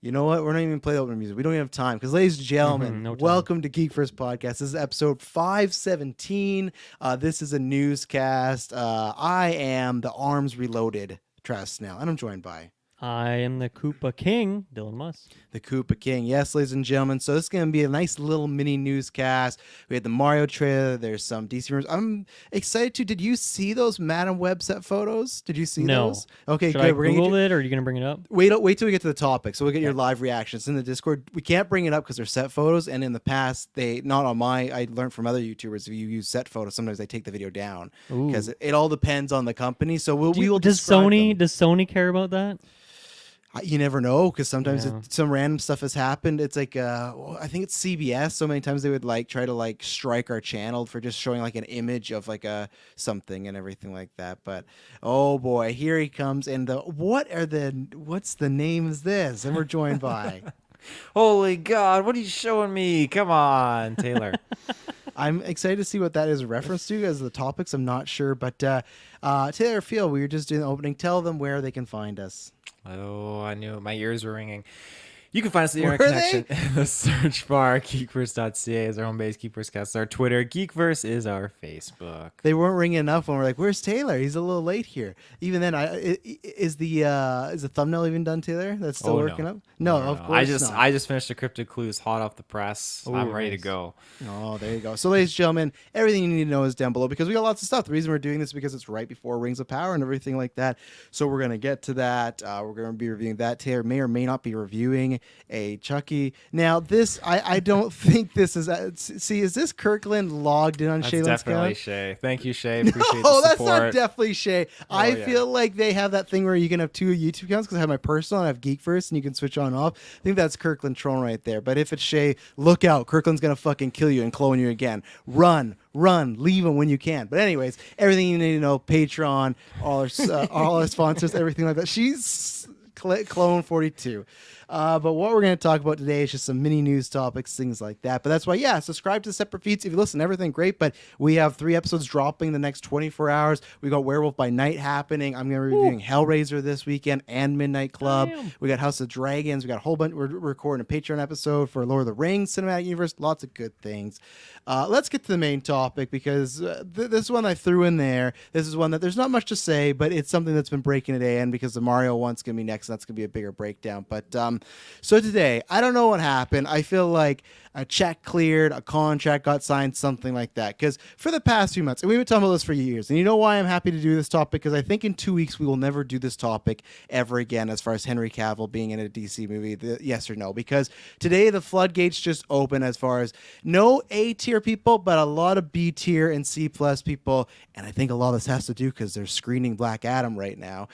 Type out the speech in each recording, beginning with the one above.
You know what? We're not even playing open music. We don't even have time. Because, ladies and gentlemen, No time. welcome to GeekVerse Podcast. This is episode 517. This is a newscast. I am the Arms Reloaded Travis Snell, and I'm joined by I am the Koopa King, Dylan Musk. the Koopa King. Yes, ladies and gentlemen. So this is going to be a nice little mini newscast. We had the Mario trailer. There's some DC rumors. I'm excited to. Did you see those Madem website photos? Did you see those? Okay, Should good. I We're gonna Google it, or are you going to bring it up? wait till we get to the topic. So we'll get your live reactions in the Discord. We can't bring it up because they're set photos, and in the past, not on I learned from other YouTubers, if you use set photos, sometimes they take the video down because it all depends on the company. So we will. Does Sony care about that? You never know, because sometimes some random stuff has happened. It's like I think it's CBS. So many times they would try to strike our channel for just showing an image of a something and everything like that. But oh boy, here he comes. And what's the name is this? And we're joined by Holy God, what are you showing me? Come on, Taylor. I'm excited to see what that is a reference to, as the topics I'm not sure. But Taylor Field, we were just doing the opening. Tell them where they can find us. Oh, I knew it. My ears were ringing. You can find us at the Were Internet Connection in the search bar. GeekVerse.ca is our home base. GeekVerse is our Twitter. GeekVerse is our Facebook. They weren't ringing enough when we're like, "Where's Taylor? He's a little late here." Even then, is the thumbnail even done, Taylor? That's still working up. No, of course not. I just finished the Cryptic Clues hot off the press. I'm ready to go. Oh, there you go. So, ladies and gentlemen, everything you need to know is down below because we got lots of stuff. The reason we're doing this is because it's right before Rings of Power and everything like that. So we're gonna get to that. We're gonna be reviewing that. Taylor may or may not be reviewing a Chucky. Now, this I don't think this is. See, is this Kirklin logged in on That's Shaylin's definitely account? Shay. Thank you, Shay. Appreciate the Oh, that's support. not definitely Shay. I feel like they have that thing where you can have two YouTube accounts because I have my personal and I have GeekVerse and you can switch on and off. I think that's Kirklin trolling right there. But if it's Shay, look out. Kirklin's going to fucking kill you and clone you again. Run, leave him when you can. But anyways, everything you need to know, Patreon, all our sponsors, everything like that. She's Clone 42. But what we're going to talk about today is just some mini news topics, things like that. But that's why, subscribe to separate feeds. If you listen to everything, great. But we have 3 episodes dropping the next 24 hours. We got Werewolf by Night happening. I'm going to be reviewing Hellraiser this weekend and Midnight Club. Damn. We got House of Dragons. We got a whole bunch. We're recording a Patreon episode for Lord of the Rings Cinematic Universe. Lots of good things. Let's get to the main topic because this one I threw in there. This is one that there's not much to say, but it's something that's been breaking today. And because the Mario one's going to be next, and that's going to be a bigger breakdown. But so today, I don't know what happened. I feel like a check cleared, a contract got signed, something like that. Because for the past few months, and we've been talking about this for years, and you know why I'm happy to do this topic? Because I think in 2 weeks we will never do this topic ever again as far as Henry Cavill being in a DC movie, yes or no. Because today the floodgates just open as far as no A-tier people, but a lot of B-tier and C-plus people. And I think a lot of this has to do because they're screening Black Adam right now,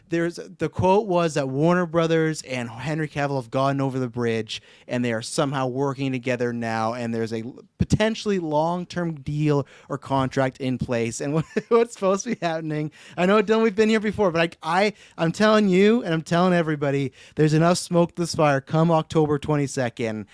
there's the quote was that Warner Brothers and Henry Cavill have gotten over the bridge and they are somehow working together now, and there's a potentially long-term deal or contract in place. And what's supposed to be happening, I know, Dylan, we've been here before, but I'm telling you and I'm telling everybody, there's enough smoke this fire. Come October 22nd,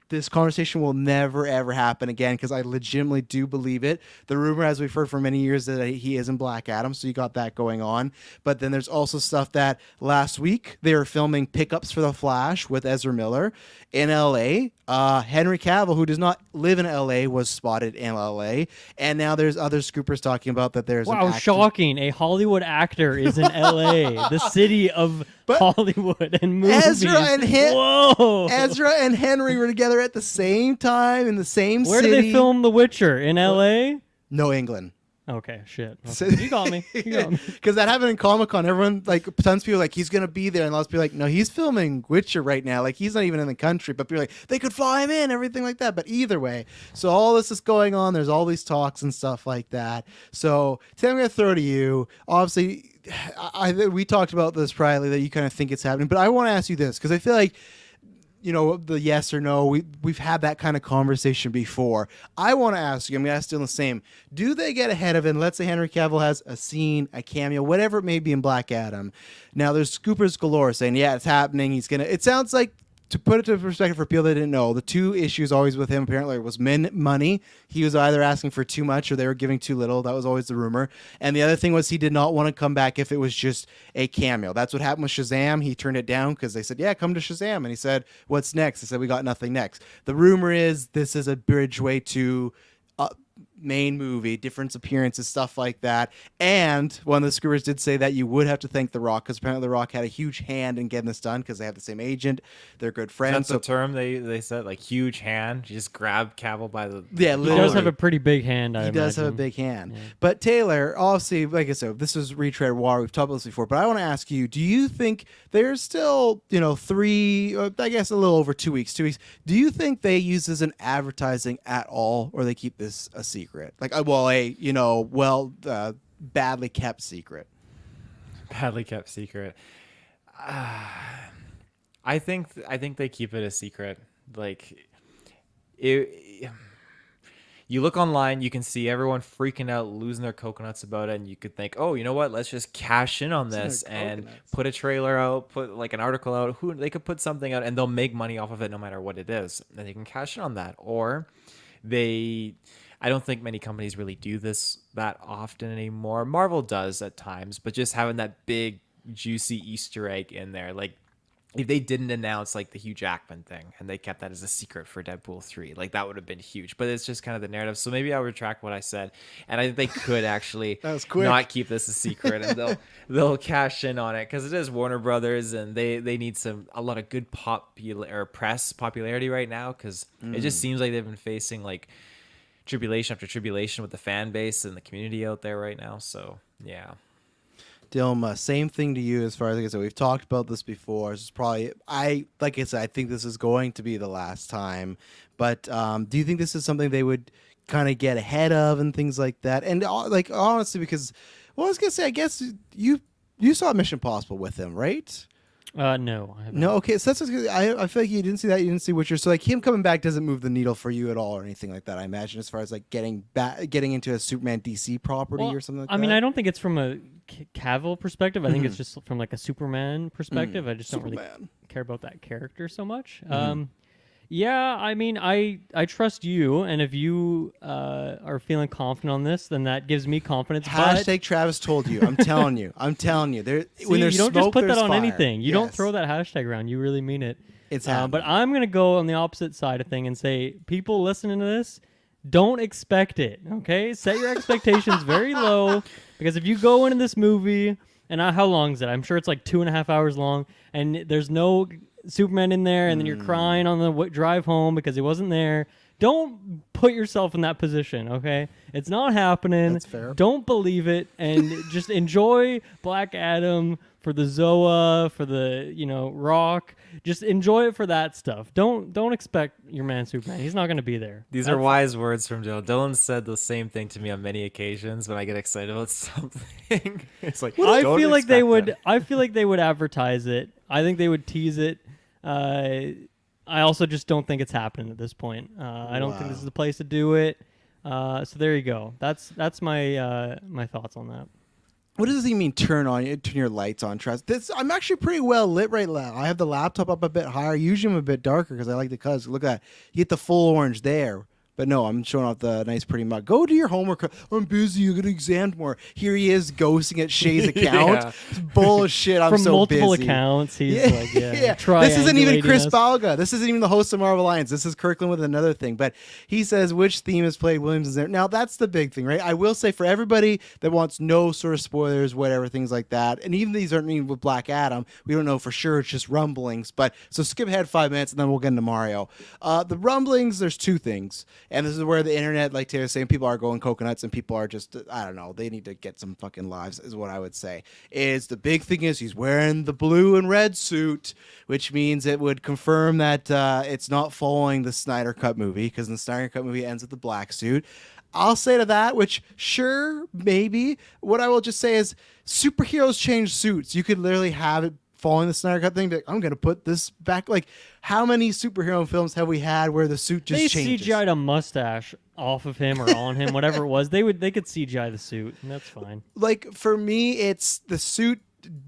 this conversation will never ever happen again, because I legitimately do believe it. The rumor, as we've heard for many years, that he isn't Black Adam, so you got that going on. But then there's also stuff that last week they were filming pickups for The Flash with Ezra Miller in L.A. Henry Cavill, who does not live in L.A., was spotted in L.A. And now there's other scoopers talking about that there's shocking. A Hollywood actor is in L.A., the city of Hollywood and movies. Ezra and Henry were together at the same time in the same Where city. did they film The Witcher? In L.A.? No, England. Okay, shit. Okay. You got me. Because that happened in Comic-Con. Everyone, tons of people he's going to be there. And lots of people no, he's filming Witcher right now. He's not even in the country. But people they could fly him in, everything like that. But either way, so all this is going on. There's all these talks and stuff like that. So today I'm going to throw to you. Obviously, we talked about this privately that you kind of think it's happening. But I want to ask you this, because I feel like, the yes or no, we've had that kind of conversation before. I want to ask you, I'm going to ask Dylan the same. Do they get ahead of it? Let's say Henry Cavill has a scene, a cameo, whatever it may be in Black Adam. Now, there's scoopers galore saying, yeah, it's happening. It sounds like to put it to perspective for people that didn't know, the two issues always with him apparently was money. He was either asking for too much or they were giving too little. That was always the rumor. And the other thing was he did not want to come back if it was just a cameo. That's what happened with Shazam. He turned it down because they said, yeah, come to Shazam. And he said, what's next? They said, we got nothing next. The rumor is this is a bridgeway to main movie, different appearances, stuff like that. And one of the screwers did say that you would have to thank The Rock, because apparently The Rock had a huge hand in getting this done because they have the same agent. They're good friends. That's the term they said, like huge hand. You just grab Cavill by the... Yeah, He does have a pretty big hand, He does have a big hand. Yeah. But Taylor, obviously, like I said, this is retread water. We've talked about this before, but I want to ask you, do you think there's still, 3, I guess a little over 2 weeks, 2 weeks. Do you think they use this in advertising at all, or they keep this a secret? Like, badly kept secret. Badly kept secret. I think they keep it a secret. Like, you look online, you can see everyone freaking out, losing their coconuts about it, and you could think, oh, you know what? Let's just cash in on this and put a trailer out, put like an article out. They could put something out, and they'll make money off of it no matter what it is, and they can cash in on that. Or I don't think many companies really do this that often anymore. Marvel does at times, but just having that big, juicy Easter egg in there. Like, if they didn't announce, like, the Hugh Jackman thing and they kept that as a secret for Deadpool 3, like, that would have been huge. But it's just kind of the narrative. So maybe I'll retract what I said. And I think they could actually not keep this a secret, and they'll cash in on it, because it is Warner Brothers, and they need a lot of good press popularity right now, because it just seems like they've been facing, like, tribulation after tribulation with the fan base and the community out there right now. So yeah. Dilma, same thing to you. As far as like I said, we've talked about this before. This is probably, I think this is going to be the last time. But do you think this is something they would kind of get ahead of and things like that? And like, honestly, because, well, I was gonna say, I guess you saw Mission Impossible with him, right? No, I haven't. No, okay, so that's I feel like you didn't see that. You didn't see Witcher, so like him coming back doesn't move the needle for you at all, or anything like that. I imagine, as far as like getting into a Superman DC property or something like that. I mean, I don't think it's from a Cavill perspective. I think it's just from like a Superman perspective. I just don't really care about that character so much. Yeah, I mean, I trust you, and if you are feeling confident on this, then that gives me confidence. Hashtag Travis told you. I'm telling you. I'm telling you. When there's you don't smoke, just put that on fire. anything. You don't throw that hashtag around. You really mean it. It's happening. But I'm going to go on the opposite side of thing and say, people listening to this, don't expect it, okay? Set your expectations very low, because if you go into this movie, and how long is it? I'm sure it's like 2.5 hours long, and there's no Superman in there, and then you're crying on the drive home because he wasn't there. Don't put yourself in that position, okay? It's not happening. That's fair. Don't believe it, and just enjoy Black Adam for the Zoa, for the Rock. Just enjoy it for that stuff. Don't expect your man Superman. He's not going to be there. These are wise words from Dylan. Dylan said the same thing to me on many occasions when I get excited about something. It's like, I feel like they would. I feel like they would advertise it. I think they would tease it. I also just don't think it's happening at this point. I don't think this is the place to do it. So there you go. That's my my thoughts on that. What does he mean? Turn your lights on, Travis? I'm actually pretty well lit right now. I have the laptop up a bit higher. Usually I'm a bit darker because I like the colors. Look at that. You get the full orange there. But no, I'm showing off the nice, pretty mug. Go do your homework. I'm busy. You got to exam more. Here he is ghosting at Shay's account. It's bullshit. I'm From so multiple busy. accounts, he's like, This isn't even Chris triangulating us. Balga. This isn't even the host of Marvel Alliance. This is Kirklin with another thing. But he says, which theme has played Williams is there? Now, that's the big thing, right? I will say, for everybody that wants no sort of spoilers, whatever, things like that, and even these aren't even with Black Adam, we don't know for sure. It's just rumblings. But so skip ahead 5 minutes, and then we'll get into Mario. The rumblings, there's two things. And this is where the internet, like Taylor was saying, people are going coconuts and people are just, I don't know, they need to get some fucking lives, is what I would say. Is the big thing is he's wearing the blue and red suit, which means it would confirm that it's not following the Snyder Cut movie, because the Snyder Cut movie ends with the black suit. I'll say to that, which sure, maybe. What I will just say is superheroes change suits. You could literally have it following the Snyder Cut thing, be like, I'm going to put this back. Like, how many superhero films have we had where the suit just changes? They CGI'd a mustache off of him or on him, whatever it was. They could CGI the suit, and that's fine. Like, for me, it's the suit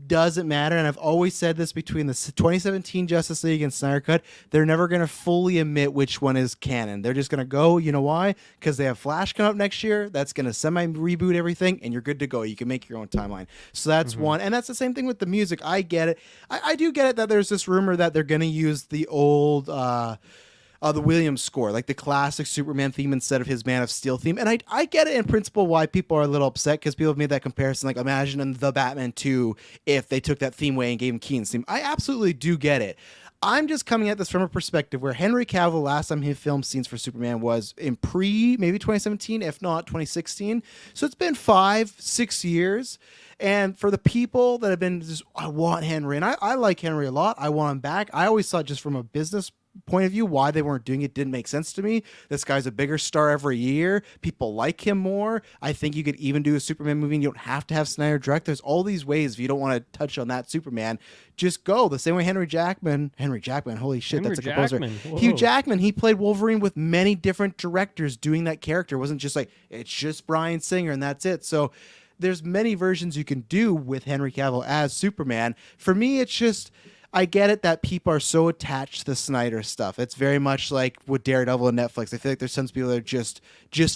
doesn't matter. And I've always said this between the 2017 Justice League and Snyder Cut, they're never going to fully admit which one is canon. They're just going to go, you know why? Because they have Flash coming up next year. That's going to semi-reboot everything, and you're good to go. You can make your own timeline. So that's one. And that's the same thing with the music. I get it. I do get it that there's this rumor that they're going to use the old... the Williams score, like the classic Superman theme instead of his Man of Steel theme. And I get it in principle why people are a little upset, because people have made that comparison. Like, imagine in The Batman 2 if they took that theme away and gave him Keaton's theme. I absolutely do get it. I'm just coming at this from a perspective where Henry Cavill, last time he filmed scenes for Superman was in maybe 2017, if not 2016. So it's been 5-6 years. And for the people that have been just, I want Henry, and I like Henry a lot. I want him back. I always thought, just from a business point of view, why they weren't doing it didn't make sense to me. This guy's a bigger star every year. People like him more. I think you could even do a Superman movie and you don't have to have Snyder direct. There's all these ways. If you don't want to touch on that Superman, just go the same way Henry Jackman, holy shit, that's a composer. Hugh Jackman, he played Wolverine with many different directors doing that character. It wasn't just like, it's just Bryan Singer and that's it. So there's many versions you can do with Henry Cavill as Superman. For me, it's just, I get it that people are so attached to the Snyder stuff. It's very much like with Daredevil and Netflix. I feel like there's some people that are just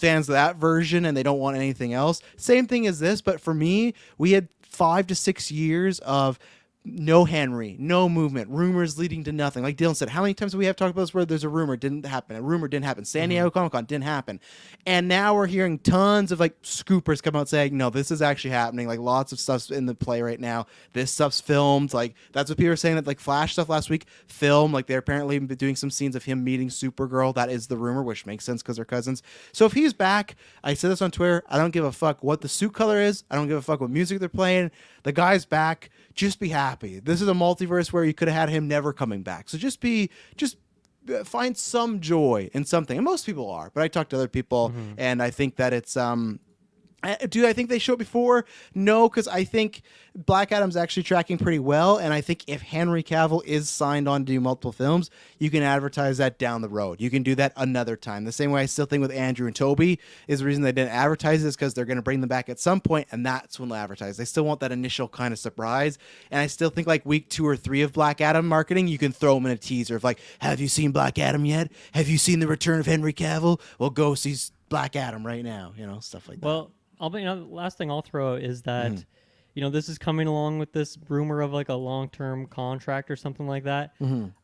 fans of that version and they don't want anything else. Same thing as this, but for me, we had 5 to 6 years of no Henry, no movement, rumors leading to nothing. Like Dylan said, how many times do we have talked about this where there's a rumor, didn't happen, a rumor didn't happen, San Diego Comic-Con didn't happen. And now we're hearing tons of like scoopers come out saying, no, this is actually happening. Like lots of stuff's in the play right now. This stuff's filmed. Like that's what people were saying, that like Flash stuff last week, film, like they're apparently doing some scenes of him meeting Supergirl. That is the rumor, which makes sense because they're cousins. So if he's back, I said this on Twitter, I don't give a fuck what the suit color is. I don't give a fuck what music they're playing. The guy's back. Just be happy. This is a multiverse where you could have had him never coming back. So just find some joy in something. And most people are, but I talked to other people and I think that it's, do I think they showed it before? No, because I think Black Adam's actually tracking pretty well, and I think if Henry Cavill is signed on to do multiple films, you can advertise that down the road. You can do that another time. The same way I still think with Andrew and Toby is the reason they didn't advertise this, because they're going to bring them back at some point, and that's when they'll advertise. They still want that initial kind of surprise, and I still think like week 2 or 3 of Black Adam marketing, you can throw them in a teaser of like, have you seen Black Adam yet? Have you seen the return of Henry Cavill? Well, go see Black Adam right now, stuff like that. Well, the last thing I'll throw is that, this is coming along with this rumor of like a long-term contract or something like that.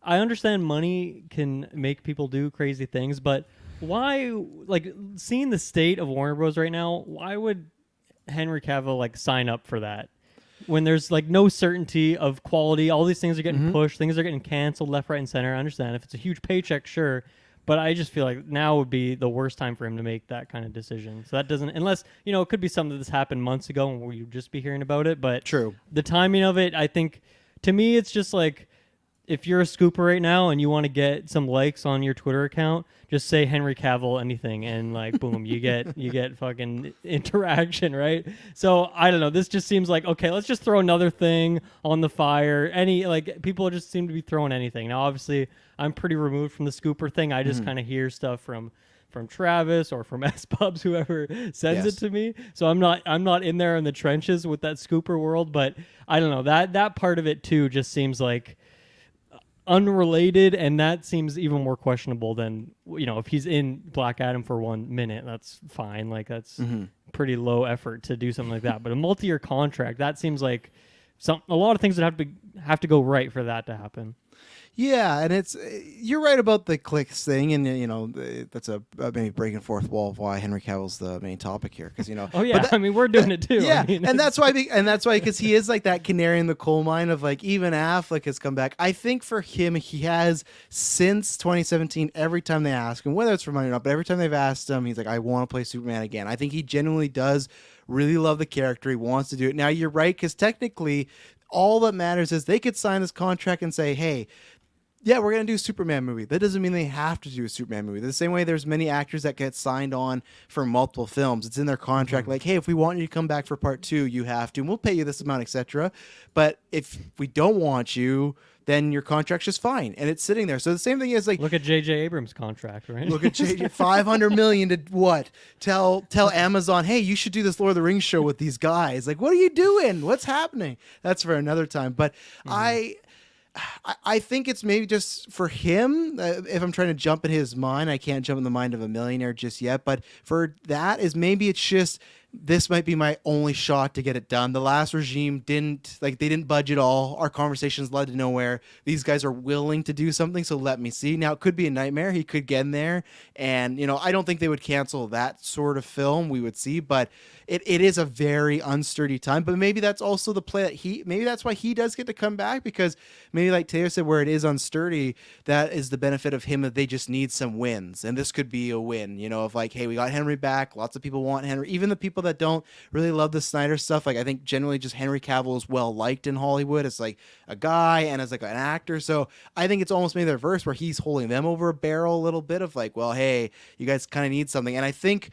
I understand money can make people do crazy things, but why, like, seeing the state of Warner Bros. Right now, why would Henry Cavill like sign up for that when there's like no certainty of quality? All these things are getting pushed, things are getting canceled left, right, and center. I understand if it's a huge paycheck, sure. But I just feel like now would be the worst time for him to make that kind of decision. So that doesn't, unless, it could be something that's happened months ago and we'll just be hearing about it. But true, the timing of it, I think, to me, it's just like, if you're a scooper right now and you want to get some likes on your Twitter account, just say Henry Cavill anything, and like boom, you get fucking interaction, right? So I don't know. This just seems like, okay, let's just throw another thing on the fire. People just seem to be throwing anything. Now, obviously, I'm pretty removed from the scooper thing. I just kind of hear stuff from Travis or from S-Pubs, whoever sends it to me. So I'm not in there in the trenches with that scooper world, but I don't know. That part of it too just seems like unrelated, and that seems even more questionable than, if he's in Black Adam for 1 minute, that's fine. Like that's pretty low effort to do something like that. But a multi-year contract, that seems like a lot of things would have to go right for that to happen. Yeah, and you're right about the clicks thing, and that's a maybe breaking fourth wall of why Henry Cavill's the main topic here, because Oh yeah, we're doing it too. Yeah, and that's why because he is like that canary in the coal mine of like, even Affleck has come back. I think for him, he has since 2017. Every time they ask him, whether it's for money or not, but every time they've asked him, he's like, I want to play Superman again. I think he genuinely does really love the character. He wants to do it. Now you're right, because technically, all that matters is they could sign this contract and say, hey, yeah, we're gonna do a Superman movie. That doesn't mean they have to do a Superman movie. The same way there's many actors that get signed on for multiple films. It's in their contract, like, hey, if we want you to come back for part 2, you have to, and we'll pay you this amount, etc. But if we don't want you, then your contract's just fine, and it's sitting there. So the same thing is like, Look at J.J. Abrams' contract, right? look at JJ, $500 million to what? Tell Amazon, hey, you should do this Lord of the Rings show with these guys. Like, what are you doing? What's happening? That's for another time. But I think it's maybe just for him. If I'm trying to jump in his mind, I can't jump in the mind of a millionaire just yet. But for that is maybe it's just, this might be my only shot to get it done. The last regime they didn't budge at all. Our conversations led to nowhere. These guys are willing to do something, so let me see. Now, it could be a nightmare. He could get in there, and I don't think they would cancel that sort of film. We would see, but it is a very unsturdy time. But maybe that's also the play that maybe that's why he does get to come back, because maybe like Taylor said, where it is unsturdy, that is the benefit of him, that they just need some wins, and this could be a win. Of like, hey, we got Henry back. Lots of people want Henry, even the people that don't really love the Snyder stuff. Like, I think generally just Henry Cavill is well liked in Hollywood as like a guy and as like an actor. So I think it's almost maybe the reverse, where he's holding them over a barrel a little bit of like, well, hey, you guys kind of need something. And I think,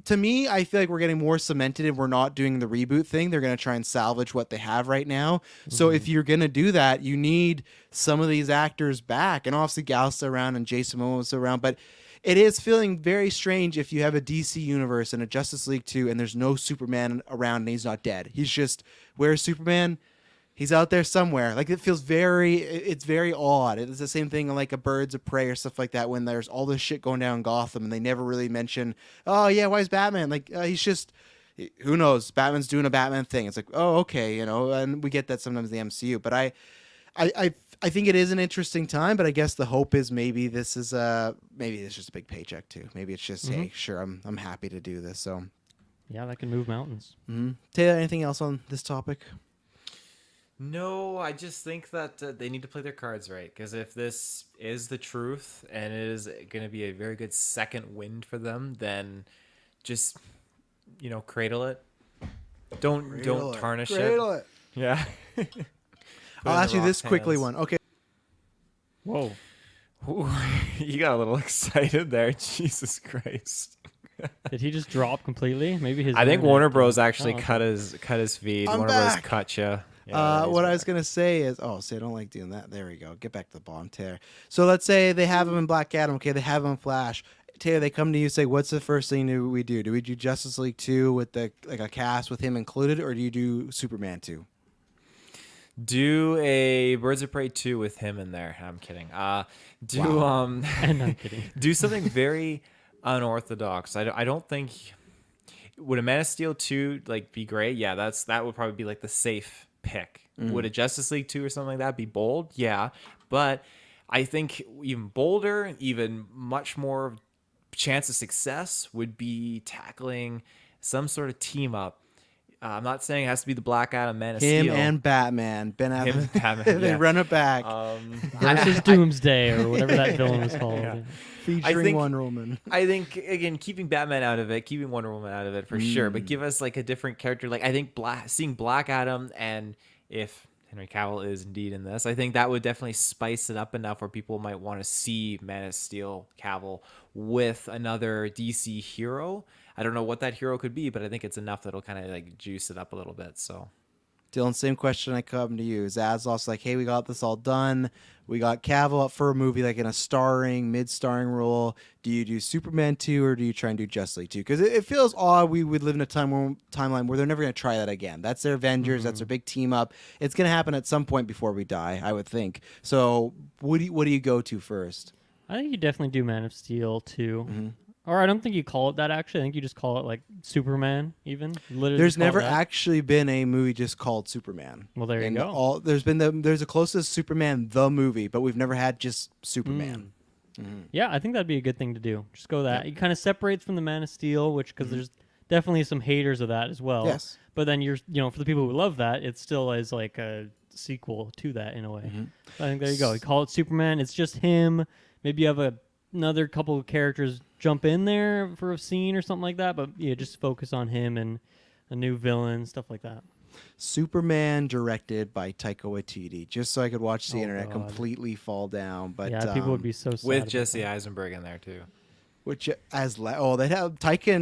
to me, I feel like we're getting more cemented and we're not doing the reboot thing. They're going to try and salvage what they have right now. So if you're going to do that, you need some of these actors back. And obviously Gal's still around and Jason Momoa's still around, but it is feeling very strange if you have a DC universe and a Justice League 2 and there's no Superman around and he's not dead. He's just, where's Superman? He's out there somewhere. Like, it feels it's very odd. It's the same thing like a Birds of Prey or stuff like that, when there's all this shit going down in Gotham and they never really mention, oh yeah, why is Batman? Like, he's just, who knows? Batman's doing a Batman thing. It's like, oh, okay, and we get that sometimes in the MCU. But I think it is an interesting time, but I guess the hope is maybe this is maybe it's just a big paycheck too. Maybe it's just, hey, sure, I'm happy to do this. So yeah, that can move mountains. Taylor, anything else on this topic? No, I just think that they need to play their cards right, because if this is the truth and it is going to be a very good second wind for them, then just cradle it. Don't tarnish it. Yeah. I'll ask you this quickly one. Okay. Whoa. Ooh, you got a little excited there. Jesus Christ. Did he just drop completely? Maybe his. I think Warner Bros. didn't- actually okay. cut his feed. I'm Warner back. Bros. cut you. Yeah, What I was going to say is, see, I don't like doing that. There we go. Get back to the bottom, Taylor. So let's say they have him in Black Adam. Okay, they have him in Flash. Taylor, they come to you, say, what's the first thing we do? Do we do Justice League 2 with a cast with him included, or do you do Superman 2? Do a Birds of Prey 2 with him in there. I'm kidding. And I'm kidding. Do something very unorthodox. I don't think, would a Man of Steel 2 be great? Yeah, that would probably be like the safe pick. Would a Justice League 2 or something like that be bold? Yeah, but I think even bolder, even much more chance of success would be tackling some sort of team up. I'm not saying it has to be the Black Adam, Man of Him Steel. and Batman. Ben Affleck. Him and Batman, They yeah. run it back. Versus Doomsday or whatever that villain was called. Yeah. featuring think- Wonder Woman. I think, again, keeping Batman out of it, keeping Wonder Woman out of it for sure, but give us a different character. I think seeing Black Adam, and if Henry Cavill is indeed in this, I think that would definitely spice it up enough where people might want to see Man of Steel Cavill with another DC hero. I don't know what that hero could be, but I think it's enough that'll kind of juice it up a little bit. So, Dylan, same question I come to you. Zaslaff's like, hey, we got this all done. We got Cavill up for a movie in a mid-starring role. Do you do Superman 2 or do you try and do Justice League 2? Because it feels odd we would live in a timeline where they're never going to try that again. That's their Avengers. That's their big team up. It's going to happen at some point before we die, I would think. So what do you go to first? I think you definitely do Man of Steel 2. Or I don't think you call it that, actually. I think you just call it Superman, even. Literally There's just call it never that. actually been a movie just called Superman. Well, there you And go. There's a closest Superman the movie, but we've never had just Superman. Yeah, I think that'd be a good thing to do. Just go that. It kind of separates from the Man of Steel, because there's definitely some haters of that as well. Yes. But then for the people who love that, it still is like a sequel to that in a way. So I think there you go. You call it Superman. It's just him. Maybe you have another couple of characters jump in there for a scene or something like that. But yeah, just focus on him and a new villain, stuff like that. Superman directed by Taika Waititi, just so I could watch the internet God. completely fall down. But Yeah, people would be so sad With about Jesse that. Eisenberg in there too. which they'd have Taika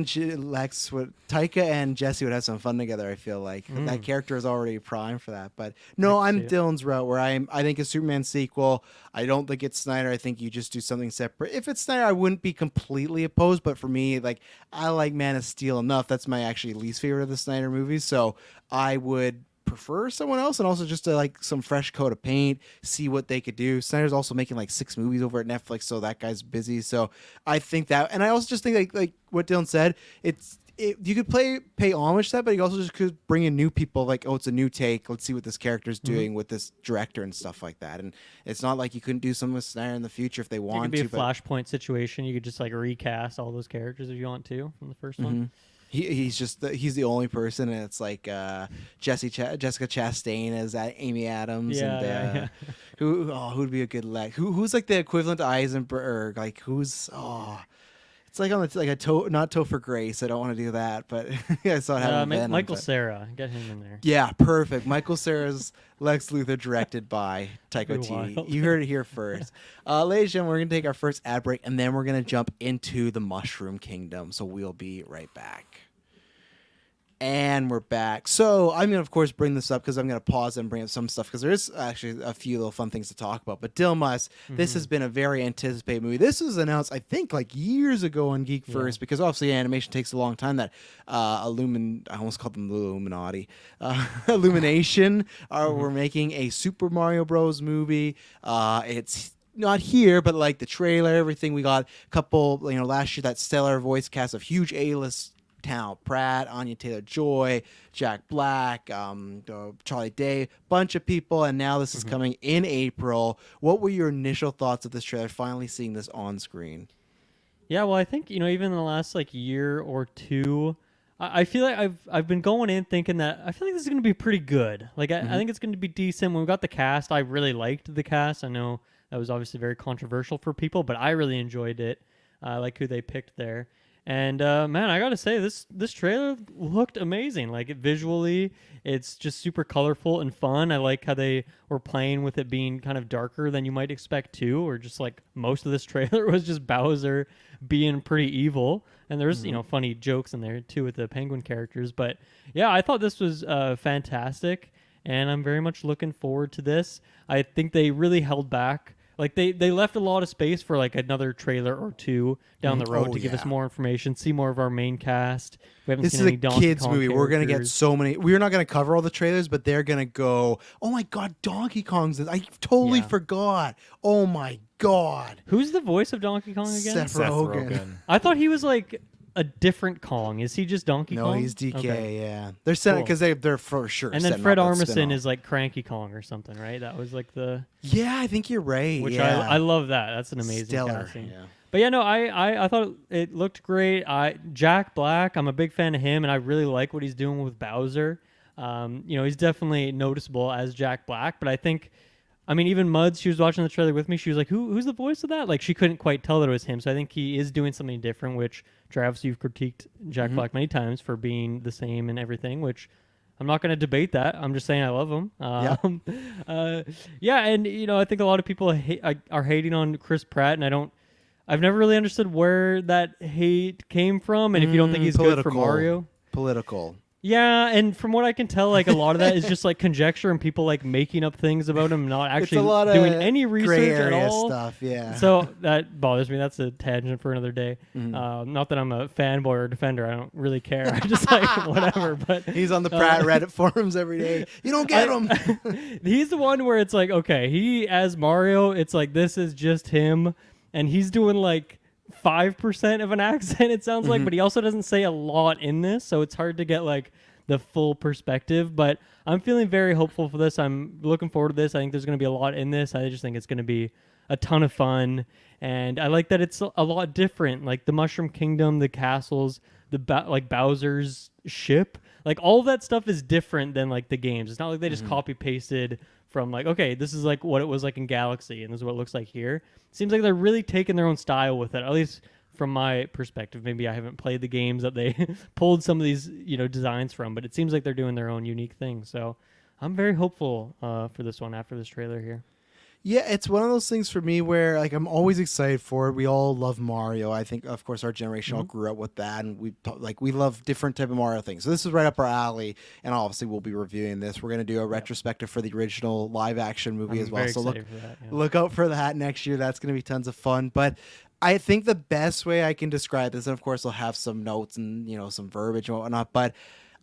and Jesse would have some fun together. I feel like that character is already prime for that. But no, I can I'm see it. Dylan's route where I think a Superman sequel. I don't think it's Snyder. I think you just do something separate. If it's Snyder, I wouldn't be completely opposed. But for me, like I like Man of Steel enough. That's my actually least favorite of the Snyder movies. So I would prefer someone else, and also just to like some fresh coat of paint, see what they could do. Snyder's also making like 6 movies over at Netflix, so that guy's busy. So I think that, and I also just think like what Dylan said, you could pay homage to that, but you also just could bring in new people. Like, oh, it's a new take. Let's see what this character's doing with this director and stuff like that. And it's not like you couldn't do something with Snyder in the future if they It want could be to. a Flashpoint situation. You could just like recast all those characters if you want to from the first one. He's the only person, and it's like Jessica Chastain as Amy Adams, Yeah. who'd be a good leg? Who's like the equivalent to Eisenberg? Like it's like on the, like a not Topher Grace. I don't want to do that, but I saw it happen. Michael Cera, get him in there. Yeah, perfect. Michael Cera's Lex Luthor, directed by Taika That'd be Waititi. wild. You heard it here first. Ladies and gentlemen, we're going to take our first ad break, and then we're going to jump into the Mushroom Kingdom. So we'll be right back. And we're back. So I'm going to, of course, bring this up because I'm going to pause and bring up some stuff because there is actually a few little fun things to talk about. But Dilmas, this has been a very anticipated movie. This was announced, I think, like years ago on GeekVerse because obviously animation takes a long time. That I almost called them the Illuminati. Illumination we're making a Super Mario Bros. Movie. It's not here, but like the trailer, everything. We got a couple, last year, that stellar voice cast of huge A-list talent: Pratt, Anya Taylor-Joy, Jack Black, Charlie Day, bunch of people, and now this is coming in April. What were your initial thoughts of this trailer, finally seeing this on screen? Yeah, well, I think even in the last like year or two, I feel like I've been going in thinking that I feel like this is going to be pretty good. Like I think it's going to be decent. When we got the cast, I really liked the cast. I know that was obviously very controversial for people, but I really enjoyed it. I like who they picked there. And man, I gotta say, this trailer looked amazing. Like visually, it's just super colorful and fun. I like how they were playing with it being kind of darker than you might expect too, or just like most of this trailer was just Bowser being pretty evil. And there's funny jokes in there too with the penguin characters. But yeah, I thought this was fantastic, and I'm very much looking forward to this. I think they really held back. Like they left a lot of space for like another trailer or two down the road to give us more information, see more of our main cast. We haven't This seen is any a Donkey kids Kong movie. We're gonna get characters. so many. We're not gonna cover all the trailers, but they're gonna go, oh my god, Donkey Kong's this. I totally Yeah. forgot. Oh my god. Who's the voice of Donkey Kong again? Seth Rogen. I thought he was like a different Kong. Is he just Donkey No, Kong? he's DK. Okay. Yeah, they're setting Cool. because they're for sure. And then setting Fred up that Armisen spin-off. is like Cranky Kong or something, right? That was like the Yeah, I think you're right. which yeah. I love that. That's an amazing Stellar. casting. Yeah. But yeah, no, I thought it looked great. Jack Black, I'm a big fan of him, and I really like what he's doing with Bowser. He's definitely noticeable as Jack Black, but I think, even Muds, she was watching the trailer with me. She was like, "Who's the voice of that?" Like, she couldn't quite tell that it was him. So I think he is doing something different. Which, Travis, you've critiqued Jack Black many times for being the same and everything. Which I'm not going to debate that. I'm just saying I love him. And I think a lot of people are hating on Chris Pratt, and I've never really understood where that hate came from. And if you don't think he's good for Mario, Political. yeah, and from what I can tell, like a lot of that is just like conjecture and people like making up things about him, not It's a actually lot of doing any gray research at area all. stuff. Yeah. So that bothers me. That's a tangent for another day. Not that I'm a fanboy or defender. I don't really care. I just like whatever. But he's on the Pratt Reddit forums every day. You don't get him. he's the one where it's like, okay, he as Mario, it's like this is just him, and he's doing like 5% of an accent, it sounds like, but he also doesn't say a lot in this, so it's hard to get like the full perspective. But I'm feeling very hopeful for this. I'm looking forward to this. I think there's going to be a lot in this. I just think it's going to be a ton of fun, and I like that it's a lot different. Like the Mushroom Kingdom, the castles, like Bowser's ship, like all of that stuff is different than like the games. It's not like they just copy pasted from like, okay, this is like what it was like in Galaxy, and this is what it looks like here. It seems like they're really taking their own style with it. At least from my perspective. Maybe I haven't played the games that they pulled some of these, designs from, but it seems like they're doing their own unique thing. So I'm very hopeful for this one after this trailer here. Yeah, it's one of those things for me where like I'm always excited for it. We all love Mario. I think, of course, our generation all grew up with that, and we love different type of Mario things. So this is right up our alley, and obviously we'll be reviewing this. We're gonna do a retrospective for the original live action movie as well. Very So excited for that, yeah. look out for that next year. That's gonna be tons of fun. But I think the best way I can describe this, and of course I'll have some notes and some verbiage and whatnot, but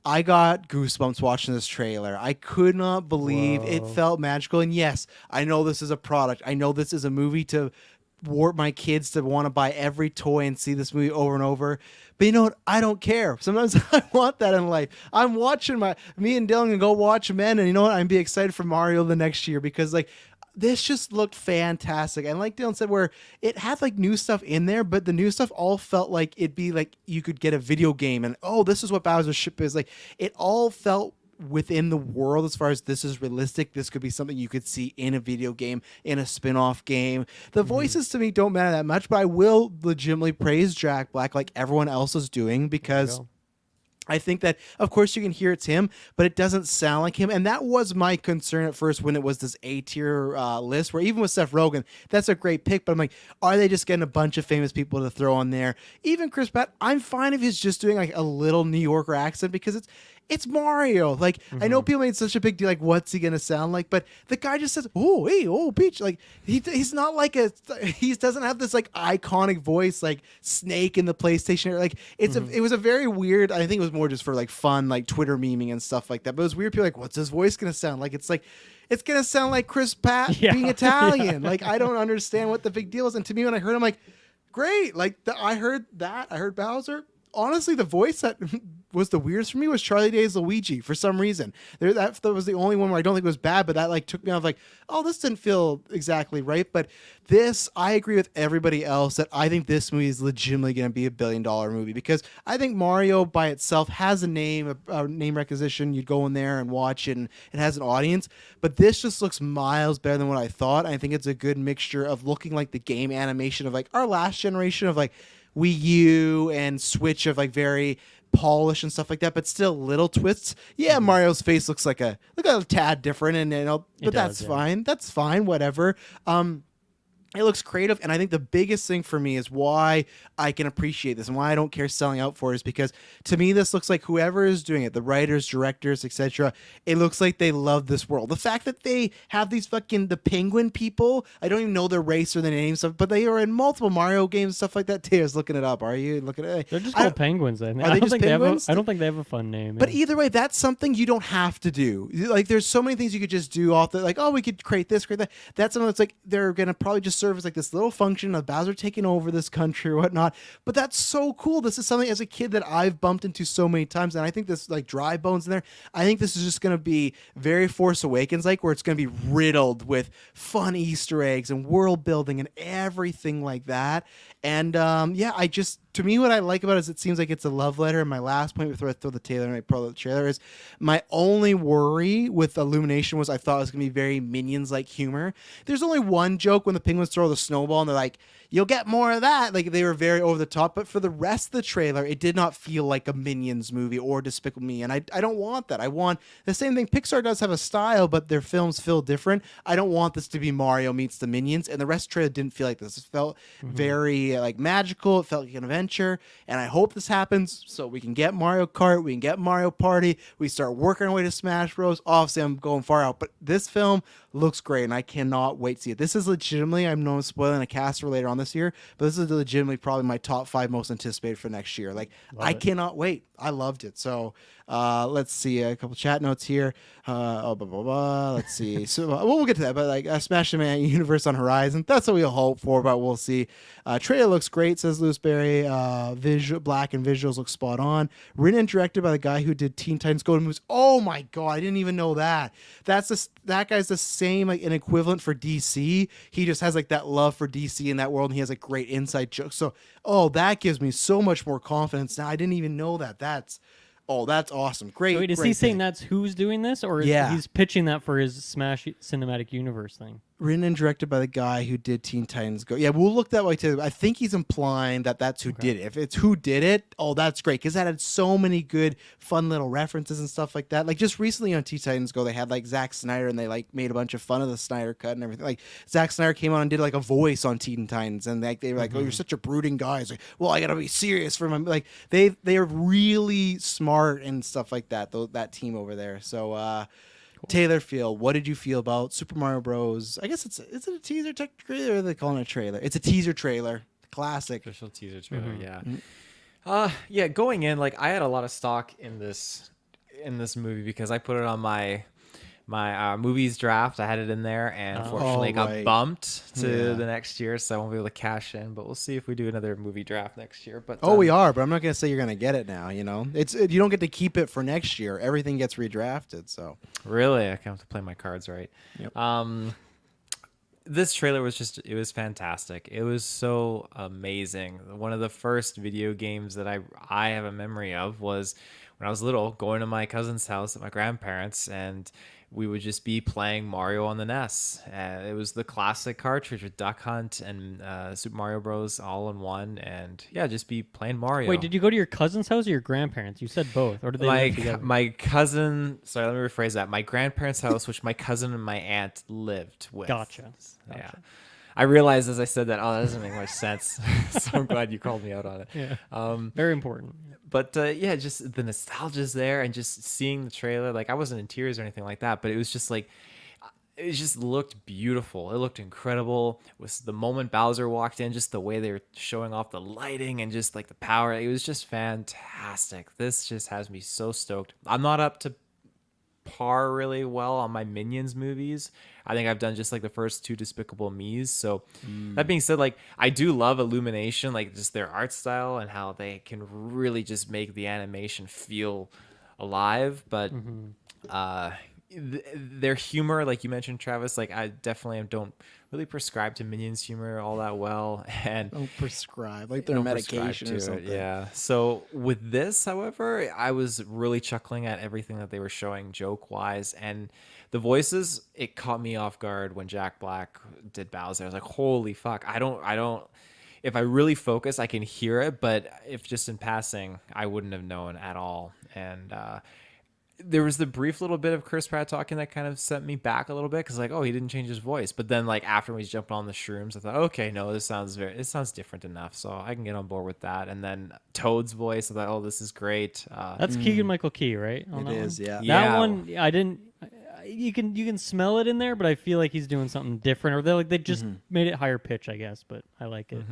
I got goosebumps watching this trailer. I could not believe it felt magical. And yes, I know this is a product. I know this is a movie to warp my kids to want to buy every toy and see this movie over and over. But you know what? I don't care. Sometimes I want that in life. I'm watching me and Dylan can go watch Men, and you know what? I'm be excited for Mario the next year because this just looked fantastic. And like Dylan said, where it had like new stuff in there, but the new stuff all felt like it'd be like you could get a video game and, oh, this is what Bowser's ship is. Like it all felt within the world as far as this is realistic. This could be something you could see in a video game, in a spin-off game. The voices to me don't matter that much, but I will legitimately praise Jack Black like everyone else is doing because I think that, of course, you can hear it's him, but it doesn't sound like him. And that was my concern at first when it was this A-tier list, where even with Seth Rogen, that's a great pick. But I'm like, are they just getting a bunch of famous people to throw on there? Even Chris Pratt, I'm fine if he's just doing like a little New Yorker accent because it's Mario. Like, I know people made such a big deal, like, what's he going to sound like? But the guy just says, oh, hey, oh, Peach. Like, he's not like he doesn't have this, like, iconic voice, like Snake in the PlayStation. Like, it was a very weird, I think it was more just for, like, fun, like, Twitter memeing and stuff like that. But it was weird. People were like, what's his voice going to sound like? It's going to sound like Chris Pratt being Italian. Like, I don't understand what the big deal is. And to me, when I heard him, like, great. Like, I heard Bowser. Honestly, the voice that was the weirdest for me was Charlie Day's Luigi for some reason. That was the only one where I don't think it was bad, but that like took me off like, oh, this didn't feel exactly right. But this, I agree with everybody else that I think this movie is legitimately going to be $1 billion movie because I think Mario by itself has a name recognition. You'd go in there and watch it and it has an audience, but this just looks miles better than what I thought. I think it's a good mixture of looking like the game animation of like our last generation of like Wii U and Switch of like very polished and stuff like that, but still little twists. Yeah, Mario's face looks like a tad different, and but that's fine. That's fine. Whatever. It looks creative, and I think the biggest thing for me is why I can appreciate this and why I don't care selling out for it is because to me this looks like whoever is doing it, the writers, directors, etc., it looks like they love this world. The fact that they have these the penguin people, I don't even know their race or their names, but they are in multiple Mario games, stuff like that. Taylor's looking it up. Are you looking at it? They're just called penguins, I think. Are they just penguins? I don't think they have a fun name. But either way, that's something you don't have to do. Like, there's so many things you could just do off the, like, oh, we could create this, create that. That's something that's like, they're going to probably just serve as like this little function of Bowser taking over this country or whatnot. But that's so cool. This is something as a kid that I've bumped into so many times. And I think this, like, Dry Bones in there, I think this is just going to be very Force Awakens like, where it's going to be riddled with fun Easter eggs and world building and everything like that. And to me, what I like about it is it seems like it's a love letter. And my last point before I throw the trailer is my only worry with Illumination was I thought it was going to be very Minions-like humor. There's only one joke when the penguins throw the snowball and they're like, you'll get more of that. Like, they were very over the top. But for the rest of the trailer, it did not feel like a Minions movie or Despicable Me. And I don't want that. I want the same thing. Pixar does have a style, but their films feel different. I don't want this to be Mario meets the Minions. And the rest of the trailer didn't feel like this. It felt very magical. It felt like an adventure. And I hope this happens so we can get Mario Kart. We can get Mario Party. We start working our way to Smash Bros. Obviously, I'm going far out. But this film looks great, and I cannot wait to see it. This is legitimately, I'm not spoiling a cast for later on this year, but this is legitimately probably my top 5 most anticipated for next year. Like, I cannot wait. I loved it. So let's see a couple chat notes here. Let's see. So we'll get to that. But like Smash Man Universe on Horizon, that's what we'll hope for. But we'll see. Trailer looks great, says Louis Berry. Visual black and visuals look spot on. Written and directed by the guy who did Teen Titans Go to Movies. Oh my god, I didn't even know that. That guy's the same, like an equivalent for DC. He just has like that love for DC in that world, and he has a great inside joke. So that gives me so much more confidence now. I didn't even know that. That's Oh, that's awesome. Great. Wait, is great he saying thing. that's who's doing this, or is Yeah. he's pitching that for his Smash Cinematic Universe thing? Written and directed by the guy who did Teen Titans Go. Yeah, we'll look that way too. I think he's implying that that's who did it. If it's who did it, oh, that's great because that had so many good, fun little references and stuff like that. Like just recently on Teen Titans Go, they had like Zack Snyder and they like made a bunch of fun of the Snyder cut and everything. Like Zack Snyder came on and did like a voice on Teen Titans, and like they were like, "Oh, you're such a brooding guy." It's like, well, I gotta be serious for my like. They are really smart and stuff like that. That team over there. So. Taylor Field, what did you feel about Super Mario Bros? I guess is it a teaser technically, or are they calling it a trailer? It's a teaser trailer, classic. Official teaser trailer, yeah. Yeah, going in, like I had a lot of stock in this movie because I put it on my movies draft. I had it in there, and unfortunately it got bumped to the next year, so I won't be able to cash in. But we'll see if we do another movie draft next year. But we are, but I'm not gonna say you're gonna get it now. You know, you don't get to keep it for next year. Everything gets redrafted. So really, I have to play my cards right. Yep. This trailer was it was fantastic. It was so amazing. One of the first video games that I have a memory of was when I was little, going to my cousin's house at my grandparents, and we would just be playing Mario on the NES. It was the classic cartridge with Duck Hunt and Super Mario Bros. All in one, and yeah, just be playing Mario. Wait, did you go to your cousin's house or your grandparents? You said both, or did they live together? My cousin? Sorry, let me rephrase that. My grandparents' house, which my cousin and my aunt lived with. Gotcha. Yeah. I realized as I said that, that doesn't make much sense. So I'm glad you called me out on it. Yeah. Very important. But yeah, just the nostalgia's there, and just seeing the trailer, like I wasn't in tears or anything like that, but it was just like, it just looked beautiful. It looked incredible. Was the moment Bowser walked in, just the way they were showing off the lighting and just like the power, it was just fantastic. This just has me so stoked. I'm not up to par really well on my Minions movies. I think I've done just like the first two Despicable Me's. So that being said, like I do love Illumination, like just their art style and how they can really just make the animation feel alive. But their humor, like you mentioned, Travis, like I definitely don't really prescribe to Minions humor all that well, and don't prescribe like their medication or something. Yeah. So with this, however, I was really chuckling at everything that they were showing joke wise, and the voices. It caught me off guard when Jack Black did Bowser. I was like, holy fuck! I don't. If I really focus, I can hear it, but if just in passing, I wouldn't have known at all. And there was the brief little bit of Chris Pratt talking that kind of sent me back a little bit because like, oh, he didn't change his voice. But then like after he's jumping on the shrooms, I thought, okay, no, it sounds different enough, so I can get on board with that. And then Toad's voice, I thought, oh, this is great. That's Keegan-Michael Key, right? It is, yeah. That one, I didn't. You can smell it in there, but I feel like he's doing something different, or they just made it higher pitch, I guess. But I like it.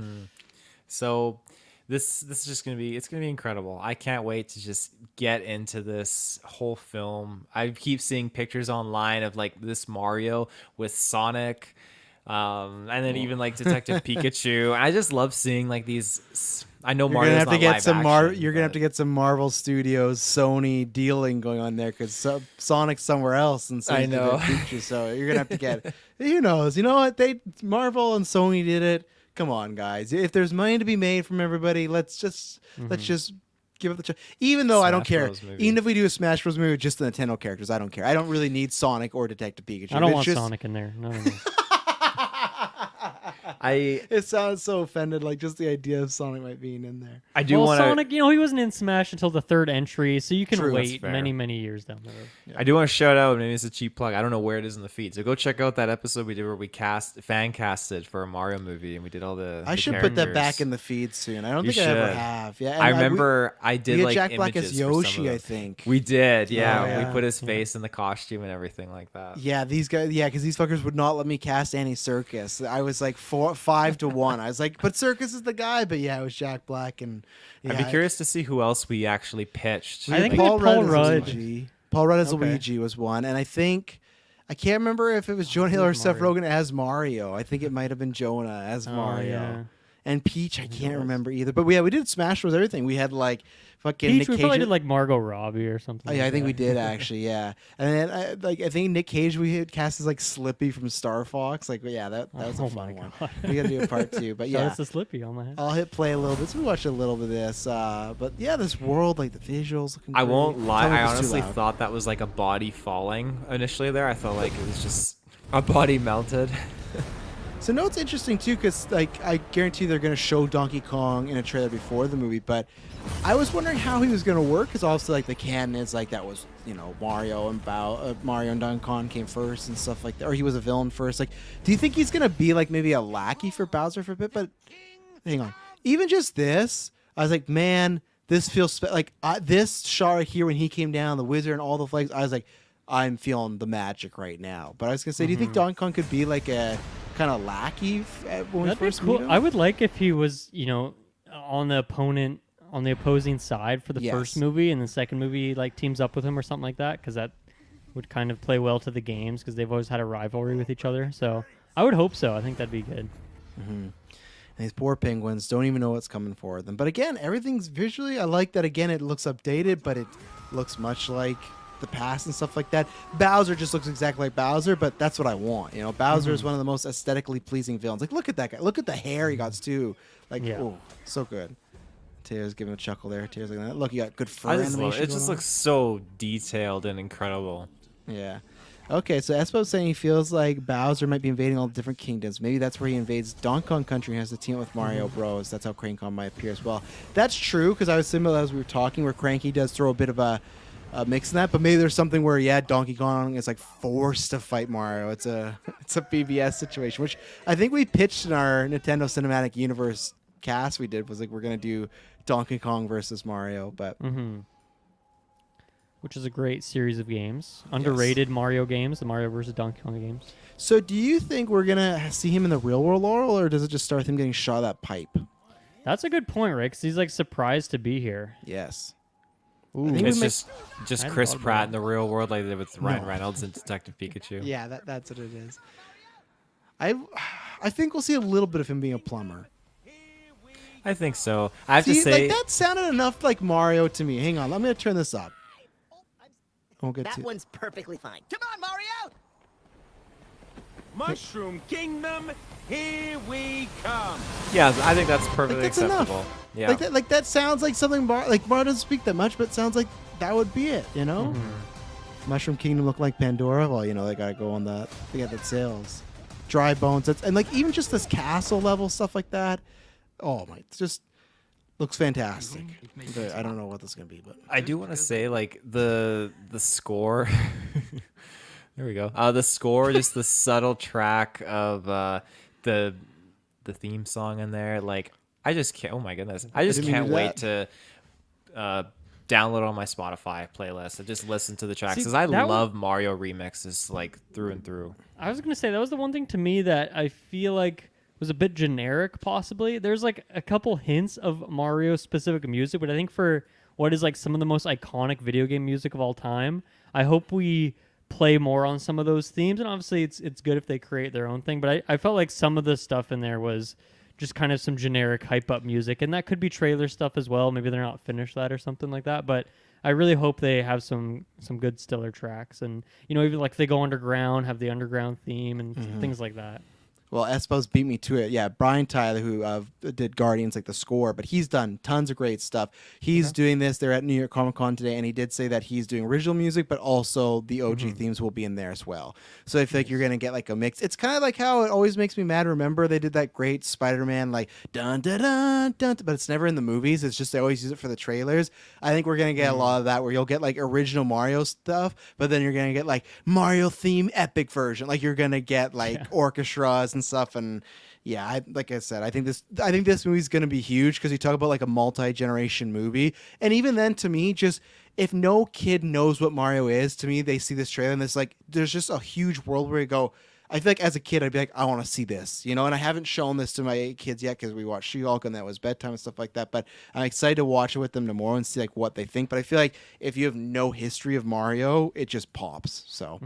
So. This is just gonna be incredible. I can't wait to just get into this whole film. I keep seeing pictures online of like this Mario with Sonic, and then even like Detective Pikachu. I just love seeing like these. I know Mario's not live action. You're gonna have to get some Marvel Studios, Sony dealing going on there because Sonic's somewhere else, and I know. Pikachu, so you're gonna have to get. Who knows? You know what? Marvel and Sony did it. Come on, guys. If there's money to be made from everybody, let's just give it the chance. Even though I don't care. Even if we do a Smash Bros. Movie with just the Nintendo characters, I don't care. I don't really need Sonic or Detective Pikachu. I don't want Sonic in there. No. It sounds so offended, like just the idea of Sonic might being in there. I do want Sonic, he wasn't in Smash until the third entry, so you can wait many years down the road. Yeah. I do want to shout out, maybe it's a cheap plug, I don't know where it is in the feed, so go check out that episode we did where we fan casted for a Mario movie, and we did all the should put that back in the feed soon. I don't think I ever have. Yeah, I remember I did like Jack Black images as Yoshi, I think. We did, yeah. We put his face in the costume and everything like that. Yeah, these guys, because these fuckers would not let me cast Andy Serkis. I was like 5-1. I was like, but Serkis is the guy. But yeah, it was Jack Black, and I'd be curious to see who else we actually pitched. I think Paul Rudd. Paul Rudd as Luigi was one, and I can't remember if it was Jonah Hill or Seth Rogen as Mario. I think it might have been Jonah as Mario. Yeah. And Peach, I can't remember either. But we did Smash Bros. Everything. We had like fucking Peach, Nick we Cage. probably did like Margot Robbie or something. Oh, yeah, like I think that. we did actually, yeah. And then I think Nick Cage we had cast as like Slippy from Star Fox. Like, yeah, that was a Oh fun my one. God. We got to do a part 2, but Shout yeah. out to Slippy on my head. I'll hit play a little bit. So we watched a little bit of this, but yeah, this world, like the visuals. Looking I great. won't lie. Tell me I if it's too honestly loud. thought that was like a body falling initially there. I thought like it was just a body melted. So no, it's interesting too, because like I guarantee they're going to show Donkey Kong in a trailer before the movie, but I was wondering how he was going to work, because obviously like the canon is like that was Mario and Mario and Donkey Kong came first and stuff like that, or he was a villain first. Like, do you think he's going to be like maybe a lackey for Bowser for a bit? But hang on, even just this, I was like, man, this feels this shot right here when he came down, the wizard and all the flags. I was like, I'm feeling the magic right now. But I was gonna say, do you think Donkey Kong could be like a kind of lackey when we That'd be first cool. meet him? I would like if he was, on the opposing side for the Yes. first movie, and the second movie like teams up with him or something like that, because that would kind of play well to the games, because they've always had a rivalry with each other. So I would hope so. I think that'd be good. And these poor penguins don't even know what's coming for them. But again, everything's visually. I like that. Again, it looks updated, but it looks much like the past and stuff like that. Bowser just looks exactly like Bowser, but that's what I want. Bowser is one of the most aesthetically pleasing villains. Like, look at that guy. Look at the hair he got too. Like, Yeah. oh, so good. Tears giving a chuckle there. Tears like that. Look, you got good fur I just animation. love it. It going just on. looks so detailed and incredible. Yeah. Okay, so Espo's saying he feels like Bowser might be invading all the different kingdoms. Maybe that's where he invades Donkey Kong Country and has to team up with Mario Bros. That's how Cranky Kong might appear as well. That's true, because I was similar as we were talking, where Cranky does throw a bit of a mix in that, but maybe there's something where Donkey Kong is like forced to fight Mario. It's a BBS situation, which I think we pitched in our Nintendo Cinematic Universe cast we did, was like we're gonna do Donkey Kong versus Mario, but Which is a great series of games. Underrated Mario games, the Mario versus Donkey Kong games. So do you think we're gonna see him in the real world, Laurel, or does it just start with him getting shot at that pipe? That's a good point, Rick, 'cause he's like surprised to be here. Yes. Ooh. I think It's we just hadn't Chris thought about Pratt that. in the real world, like they did with Ryan No. Reynolds and Detective Pikachu. Yeah, that's what it is. I think we'll see a little bit of him being a plumber. I think so. I have See, to say, like that sounded enough like Mario to me. Hang on, I'm gonna turn this up. Won't get That to. one's perfectly fine. Come on, Mario! Mushroom Kingdom, here we come. yeah, I think that's perfectly Like, that's acceptable. enough. Yeah. Like that sounds like something Mario doesn't speak that much, but it sounds like that would be it. Mushroom Kingdom look like Pandora. Well, they gotta go on that. They got that sales. Dry Bones. And like even just this castle level stuff like that. Oh my! It just looks fantastic. But I don't know what this is gonna be, but I do want to say, like the score. There we go. The score, just the subtle track of the theme song in there. Like I just can't. Oh my goodness! I just didn't mean can't to do wait to download it on my Spotify playlist and just listen to the tracks, See, because I that love Mario remixes like through and through. I was gonna say that was the one thing to me that I feel like was a bit generic, possibly. There's like a couple hints of Mario specific music, but I think for what is like some of the most iconic video game music of all time, I hope we play more on some of those themes. And obviously it's good if they create their own thing, but I felt like some of the stuff in there was just kind of some generic hype up music, and that could be trailer stuff as well. Maybe they're not finished that or something like that, but I really hope they have some good stellar tracks, and even like if they go underground, have the underground theme and things like that. Well, Espo's beat me to it. Yeah, Brian Tyler, who did Guardians, like the score, but he's done tons of great stuff. He's doing this. They're at New York Comic Con today, and he did say that he's doing original music, but also the OG themes will be in there as well. So I feel like you're going to get like a mix. It's kind of like how it always makes me mad. Remember, they did that great Spider-Man, like, dun, dun, dun, dun, but it's never in the movies. It's just they always use it for the trailers. I think we're going to get a lot of that where you'll get like original Mario stuff, but then you're going to get like Mario theme epic version. Like you're going to get like orchestras and stuff, and like I said, I think this movie's gonna be huge, because we talk about like a multi-generation movie, and even then, to me, just if no kid knows what Mario is, to me, they see this trailer and it's like there's just a huge world where you go, I feel like as a kid, I'd be like, I want to see this, you know, and I haven't shown this to my kids yet because we watched She-Hulk and that was bedtime and stuff like that. But I'm excited to watch it with them tomorrow and see like what they think. But I feel like if you have no history of Mario, it just pops. So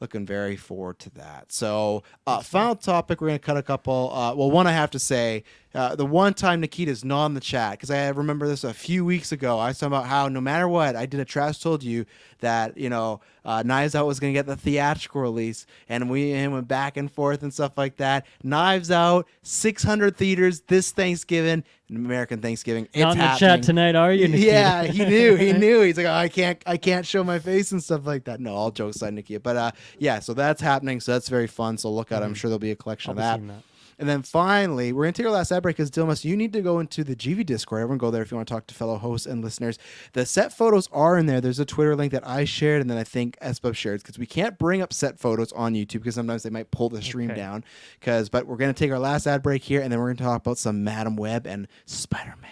looking very forward to that. So final topic, we're going to cut a couple. Well, one I have to say, the one time Nikita's not in the chat, because I remember this a few weeks ago. I was talking about how no matter what, I did a trash told you that, you know, Knives Out was going to get the theatrical release, and we and him went back and forth and stuff like that. Knives Out, 600 theaters this Thanksgiving, American Thanksgiving. It's Not in the happening. chat tonight, are you, Nikita? Yeah, he knew. He's like, oh, I can't show my face and stuff like that. No, all jokes aside, Nikita. But yeah, so that's happening. So that's very fun. So look out. I'm sure there'll be a collection I'll of be that. seeing that. And then finally, we're going to take our last ad break because Dilmas, you need to go into the GV Discord. Everyone go there if you want to talk to fellow hosts and listeners. The set photos are in there. There's a Twitter link that I shared, and then I think SBub shared, because we can't bring up set photos on YouTube because sometimes they might pull the stream down. But we're going to take our last ad break here, and then we're going to talk about some Madem Web and Spider-Man.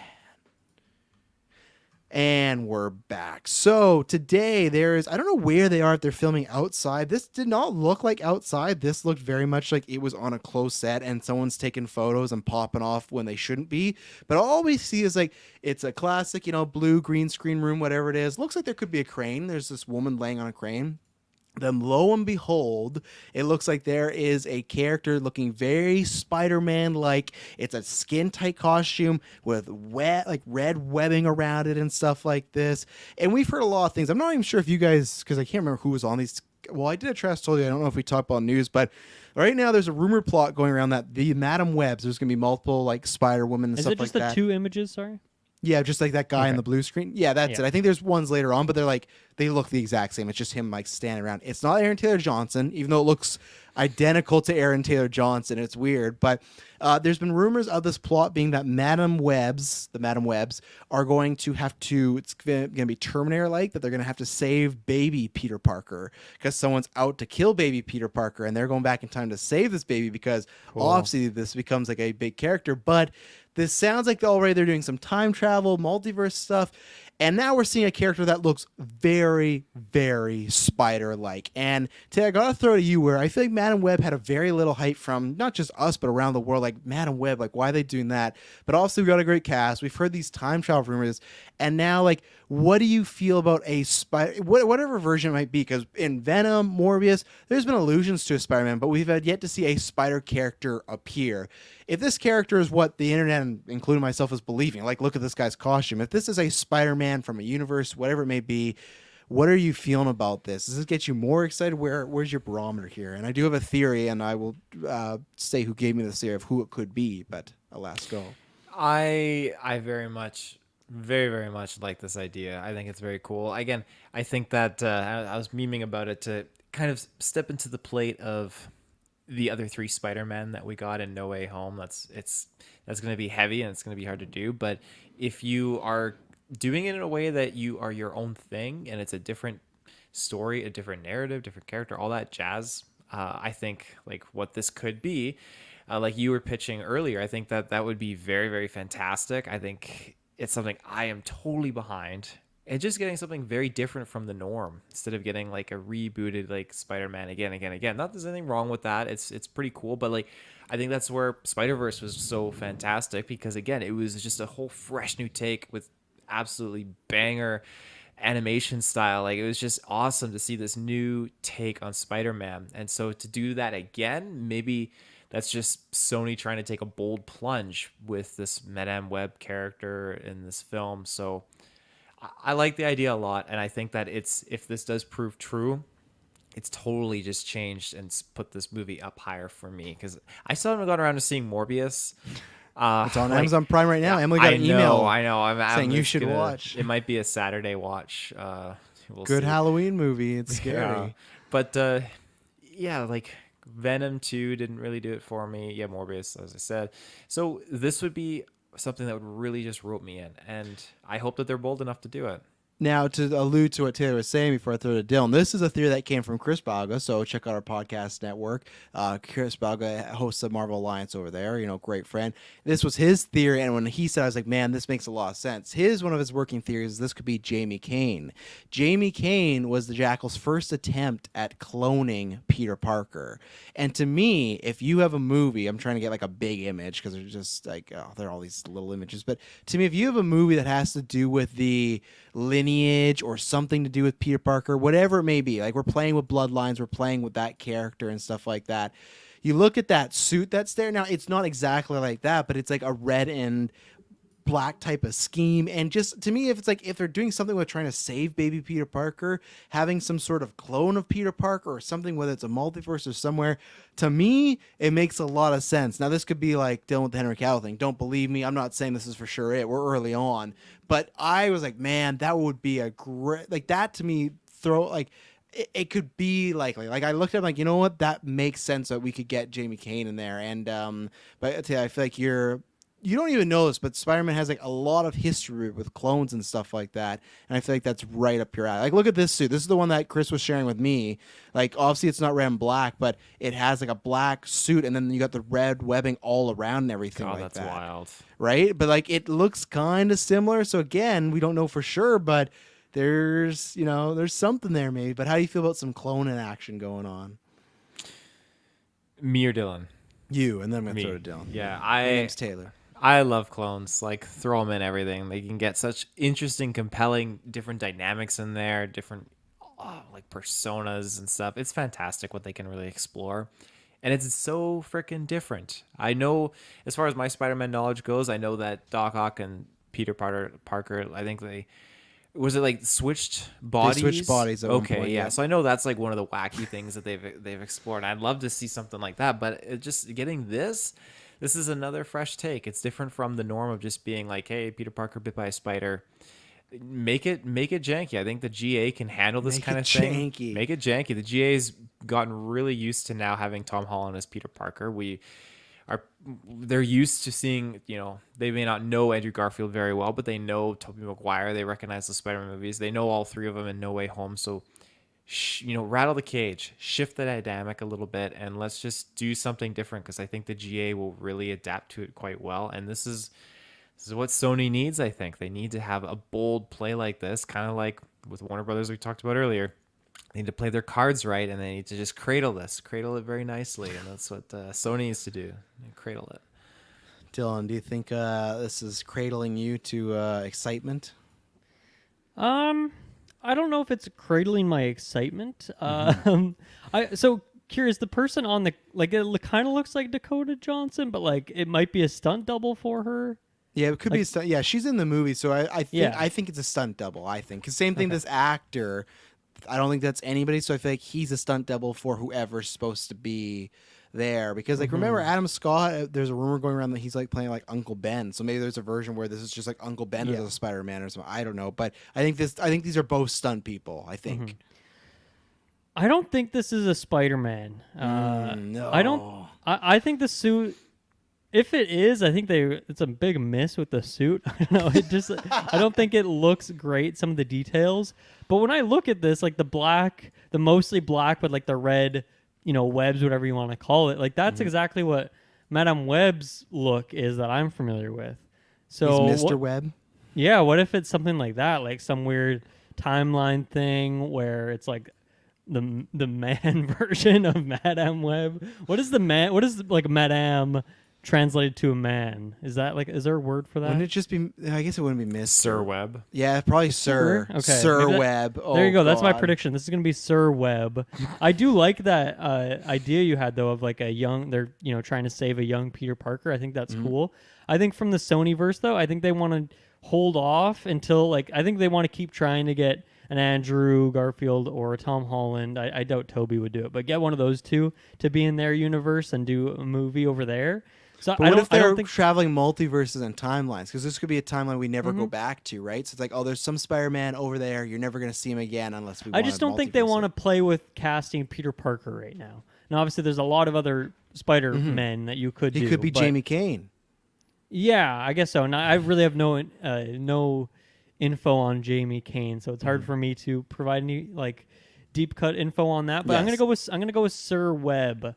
And we're back. So today I don't know where they are if they're filming outside. This did not look like outside. This looked very much like it was on a closed set and someone's taking photos and popping off when they shouldn't be. But all we see is like, it's a classic, you know, blue green screen room, whatever it is. Looks like there could be a crane. There's this woman laying on a crane. Then lo and behold, it looks like there is a character looking very Spider-Man-like. It's a skin-tight costume with red webbing around it and stuff like this. And we've heard a lot of things. I'm not even sure if you guys, because I can't remember who was on these. Well, I did a trash told you. I don't know if we talked about news, but right now there's a rumor plot going around that the Madem Webs, there's going to be multiple like Spider-Woman and Is stuff it just like the that. 2 images? Sorry. Yeah, just like that guy in the blue screen. Yeah, that's it. I think there's ones later on, but they look the exact same. It's just him like standing around. It's not Aaron Taylor Johnson, even though it looks identical to Aaron Taylor Johnson. It's weird, but there's been rumors of this plot being that the Madem Webs are going to have to, it's going to be Terminator-like, that they're going to have to save baby Peter Parker because someone's out to kill baby Peter Parker, and they're going back in time to save this baby because obviously this becomes like a big character. But this sounds like already they're doing some time travel, multiverse stuff. And now we're seeing a character that looks very, very Spider-like. And Tay, I gotta throw to you where I feel like Madem Web had a very little hype from not just us, but around the world. Like, Madem Web, like, why are they doing that? But also, we got a great cast. We've heard these time travel rumors. And now, like, what do you feel about a whatever version it might be? Because in Venom, Morbius, there's been allusions to a Spider-Man, but we've had yet to see a Spider character appear. If this character is what the internet, including myself, is believing, like, look at this guy's costume. If this is a Spider-Man from a universe, whatever it may be, what are you feeling about this? Does this get you more excited? Where's your barometer here? And I do have a theory, and I will say who gave me the theory of who it could be, but alas, go. I very much, very, very much like this idea. I think it's very cool. Again, I think that I was memeing about it to kind of step into the plate of the other 3 Spider-Man that we got in No Way Home. That's going to be heavy and it's going to be hard to do. But if you are doing it in a way that you are your own thing and it's a different story, a different narrative, different character, all that jazz, I think like what this could be, like you were pitching earlier, I think that would be very, very fantastic. I think it's something I am totally behind. And just getting something very different from the norm instead of getting like a rebooted like Spider-Man again. Not that there's anything wrong with that. It's pretty cool, but like I think that's where Spider-Verse was so fantastic because again, it was just a whole fresh new take with absolutely banger animation style. Like it was just awesome to see this new take on Spider-Man. And so to do that again, maybe that's just Sony trying to take a bold plunge with this Madem Web character in this film. So I like the idea a lot, and I think that if this does prove true, it's totally just changed and put this movie up higher for me because I still haven't gotten around to seeing Morbius. It's on Amazon Prime right now. Emily got an email. I know. I'm saying you should watch. It might be a Saturday watch. We'll Good see. Halloween movie. It's scary. Yeah. But yeah, like Venom 2 didn't really do it for me. Yeah, Morbius, as I said. So this would be something that would really just rope me in, and I hope that they're bold enough to do it. Now, to allude to what Taylor was saying before I throw it to Dylan, this is a theory that came from Chris Balga, so check out our podcast network. Chris Balga hosts the Marvel Alliance over there, great friend. This was his theory, and when he said, I was like, man, this makes a lot of sense. One of his working theories is this could be Jamie Kane. Jamie Kane was the Jackal's first attempt at cloning Peter Parker. And to me, if you have a movie, I'm trying to get like a big image because they're just like, there are all these little images, but to me, if you have a movie that has to do with the lineage or something to do with Peter Parker, whatever it may be, like we're playing with bloodlines, we're playing with that character and stuff like that. You look at that suit that's there. Now, it's not exactly like that, but it's like a red and black type of scheme. And just to me, if they're doing something with trying to save baby Peter Parker, having some sort of clone of Peter Parker or something, whether it's a multiverse or somewhere, to me, it makes a lot of sense. Now, this could be like dealing with the Henry Cavill thing. Don't believe me. I'm not saying this is for sure it. We're early on. But I was like, man, that would be a great, like that to me, it could be likely. Like I looked at it like, you know what, that makes sense that we could get Jamie Kane in there. And but I tell you, I feel like you don't even know this, but Spider-Man has like a lot of history with clones and stuff like that, and I feel like that's right up your alley. Like, look at this suit. This is the one that Chris was sharing with me. Like, obviously it's not red and black, but it has like a black suit, and then you got the red webbing all around and everything. God, like that's that. wild, right? But like, it looks kind of similar. So again, we don't know for sure, but there's something there maybe. But how do you feel about some cloning action going on? Me or Dylan? You, and then I'm gonna Me. throw it to Dylan. Yeah, My name's Taylor. I love clones. Like, throw them in everything. They can get such interesting, compelling, different dynamics in there, different like personas and stuff. It's fantastic what they can really explore, and it's so freaking different. I know, as far as my Spider-Man knowledge goes, I know that Doc Ock and Peter Parker. I think switched bodies. They switched bodies at one Okay, point, yeah. yeah. So I know that's like one of the wacky things that they've explored. And I'd love to see something like that, but just getting this. This is another fresh take. It's different from the norm of just being like, hey, Peter Parker bit by a spider. Make it janky. I think the GA can handle this kind of thing. Make it janky. The GA's gotten really used to now having Tom Holland as Peter Parker. They're used to seeing, they may not know Andrew Garfield very well, but they know Tobey Maguire. They recognize the Spider-Man movies. They know all three of them in No Way Home. So rattle the cage, shift the dynamic a little bit, and let's just do something different, because I think the GA will really adapt to it quite well. And this is what Sony needs. I think they need to have a bold play like this, kind of like with Warner Brothers we talked about earlier. They need to play their cards right, and they need to just cradle it very nicely, and that's what Sony needs to do. Cradle it. Dylan, do you think this is cradling you to excitement? I don't know if it's cradling my excitement. So curious, the person on it kind of looks like Dakota Johnson, but like it might be a stunt double for her. Yeah, it could be a stunt. Yeah, she's in the movie, so I think it's a stunt double. I think, 'cause same thing. This actor, I don't think that's anybody. So I feel like he's a stunt double for whoever's supposed to be there, because like remember Adam Scott, there's a rumor going around that he's like playing like Uncle Ben, so maybe there's a version where this is just like Uncle Ben as a Spider-Man or something. I don't know, but I think these are both stunt people. I think I don't think this is a Spider-Man. No, I think the suit, if it is, I think it's a big miss with the suit. I don't know, I don't think it looks great, some of the details, but when I look at this, like the mostly black with like the red webs, whatever you want to call it. Like that's exactly what Madame Web's look is that I'm familiar with. So he's Mr. Webb. Yeah, what if it's something like that, like some weird timeline thing where it's like the man version of Madame Web? What is like Madame translated to a man? Is there a word for that? Wouldn't it just be? I guess it wouldn't be Mr. Sir Webb. Yeah, probably Sir. Okay, Sir Webb. There you go. That's my God. prediction. This is going to be Sir Webb. I do like that idea you had though of like they're trying to save a young Peter Parker. I think that's cool. I think from the Sonyverse though, I think they want to hold off until I think they want to keep trying to get an Andrew Garfield or a Tom Holland. I doubt Toby would do it, but get one of those two to be in their universe and do a movie over there. So But what if they're traveling multiverses and timelines? Because this could be a timeline we never go back to, right? So it's like, oh, there's some Spider-Man over there. You're never going to see him again unless we. I just don't think they want to play with casting Peter Parker right now. Now, obviously, there's a lot of other Spider-Men that you could do. He could be Jamie Kane. Yeah, I guess so. And I really have no info on Jamie Kane, so it's hard for me to provide any like deep cut info on that. But I'm Yes. gonna go with Sir Webb.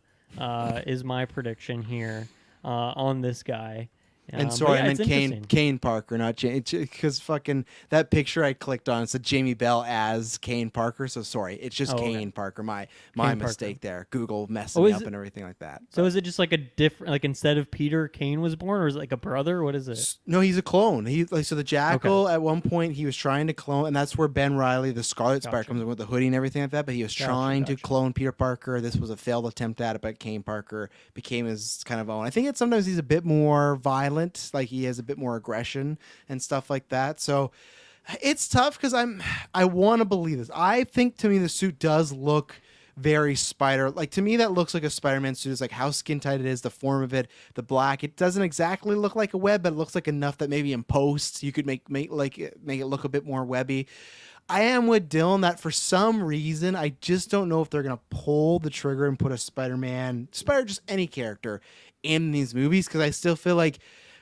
Is my prediction here on this guy. And But sorry, yeah, I it's meant interesting. Kane Parker, not Jamie, because fucking that picture I clicked on, it said Jamie Bell as Kane Parker. So sorry, it's just Oh, okay. Kane Parker. My Kane mistake there. Google messed Oh, me is up it- and everything like that. So is it just like a different, like instead of Peter, Kane was born, or is it like a brother? What is it? No, he's a clone. So the Jackal at one point he was trying to clone, and that's where Ben Riley, the Scarlet Spider, Gotcha. comes in with the hoodie and everything like that. But he was trying to gotcha. clone Peter Parker. This was a failed attempt at it, but Kane Parker became his kind of own. I think sometimes he's a bit more violent, like he has a bit more aggression and stuff like that. So it's tough because I want to believe this. I think to me the suit does look very spider like. To me that looks like a Spider-Man suit. Is like how skin tight it is, the form of it, the black. It doesn't exactly look like a web, but it looks like enough that maybe in post you could make it look a bit more webby. I am with Dylan that for some reason I just don't know if they're gonna pull the trigger and put a just any character in these movies, because I still feel like,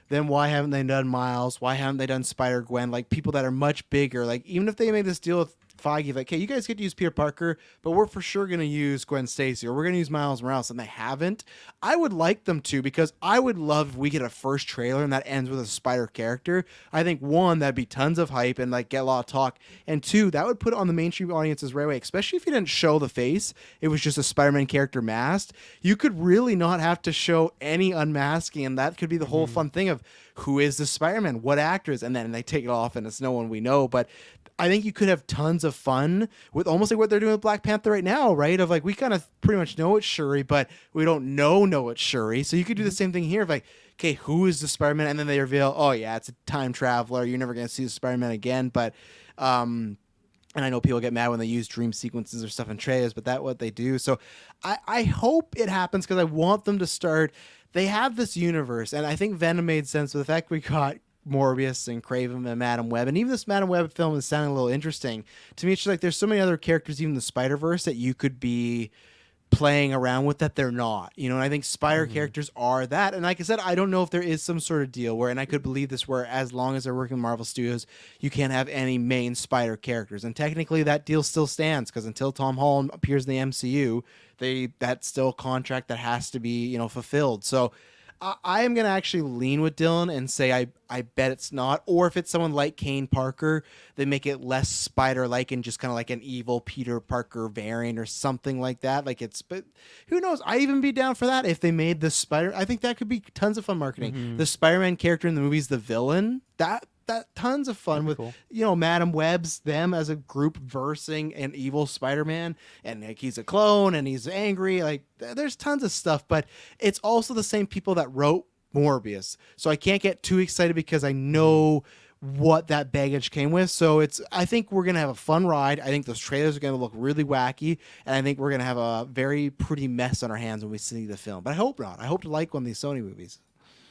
then why haven't they done Miles? Why haven't they done Spider-Gwen? Like people that are much bigger. Like even if they made this deal with Feige, like, hey, you guys get to use Peter Parker, but we're for sure going to use Gwen Stacy, or we're going to use Miles Morales, and they haven't. I would like them to, because I would love if we get a first trailer and that ends with a Spider character. I think one, that'd be tons of hype and like get a lot of talk, and two, that would put it on the mainstream audiences right away, especially if you didn't show the face. It was just a Spider-Man character masked. You could really not have to show any unmasking, and that could be the whole fun thing of who is the Spider-Man, what actors, and then they take it off and it's no one we know. But I think you could have tons of fun with almost like what they're doing with Black Panther right now, right? Of like, we kind of pretty much know it's Shuri, but we don't know it's Shuri. So you could do the same thing here of like, okay, who is the Spider-Man? And then they reveal, oh yeah, it's a time traveler. You're never going to see the Spider-Man again. But, and I know people get mad when they use dream sequences or stuff in trailers, but that's what they do. So I hope it happens, because I want them to start. They have this universe, and I think Venom made sense with the fact we got Morbius and Craven and Madem Web, and even this Madem Web film is sounding a little interesting to me. It's just like there's so many other characters, even the Spider-Verse, that you could be playing around with that they're not, and I think Spider characters are that. And like I said, I don't know if there is some sort of deal where, and I could believe this, where as long as they're working with Marvel Studios, you can't have any main Spider characters, and technically that deal still stands, because until Tom Holland appears in the MCU, that's still a contract that has to be fulfilled. So I am going to actually lean with Dylan and say I bet it's not. Or if it's someone like Kane Parker, they make it less Spider-like and just kind of like an evil Peter Parker variant or something like that. But who knows? I even be down for that if they made the Spider. I think that could be tons of fun marketing. The Spider-Man character in the movie's the villain. That tons of fun with cool. Madam Web's them as a group versing an evil Spider-Man, and like he's a clone and he's angry. Like there's tons of stuff, but it's also the same people that wrote Morbius, so I can't get too excited because I know what that baggage came with. So I think we're gonna have a fun ride. I think those trailers are gonna look really wacky, and I think we're gonna have a very pretty mess on our hands when we see the film. But I hope not. I hope to like one of these Sony movies.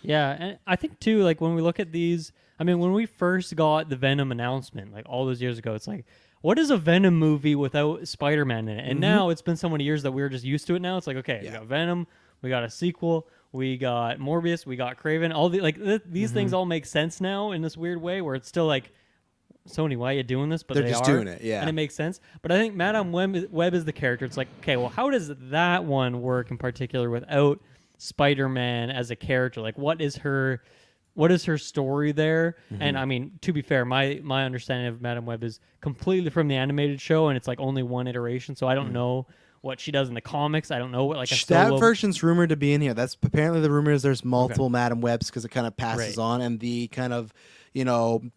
Yeah, and I think too, like when we look at these, I mean, when we first got the Venom announcement, like all those years ago, it's like, what is a Venom movie without Spider-Man in it? And now it's been so many years that we're just used to it now. It's like, okay, we got Venom, we got a sequel, we got Morbius, we got Craven. All these things all make sense now in this weird way, where it's still like, Sony, why are you doing this? But They're just doing it, yeah. And it makes sense. But I think Madame Web is the character. It's like, okay, well, how does that one work in particular without Spider-Man as a character? Like, what is her story there? And I mean, to be fair, my understanding of Madame Web is completely from the animated show, and it's like only one iteration, so I don't know what she does in the comics. I don't know what that version's rumored to be in here. That's apparently the rumor is there's multiple Madame Webs, because it kind of passes on, and the kind of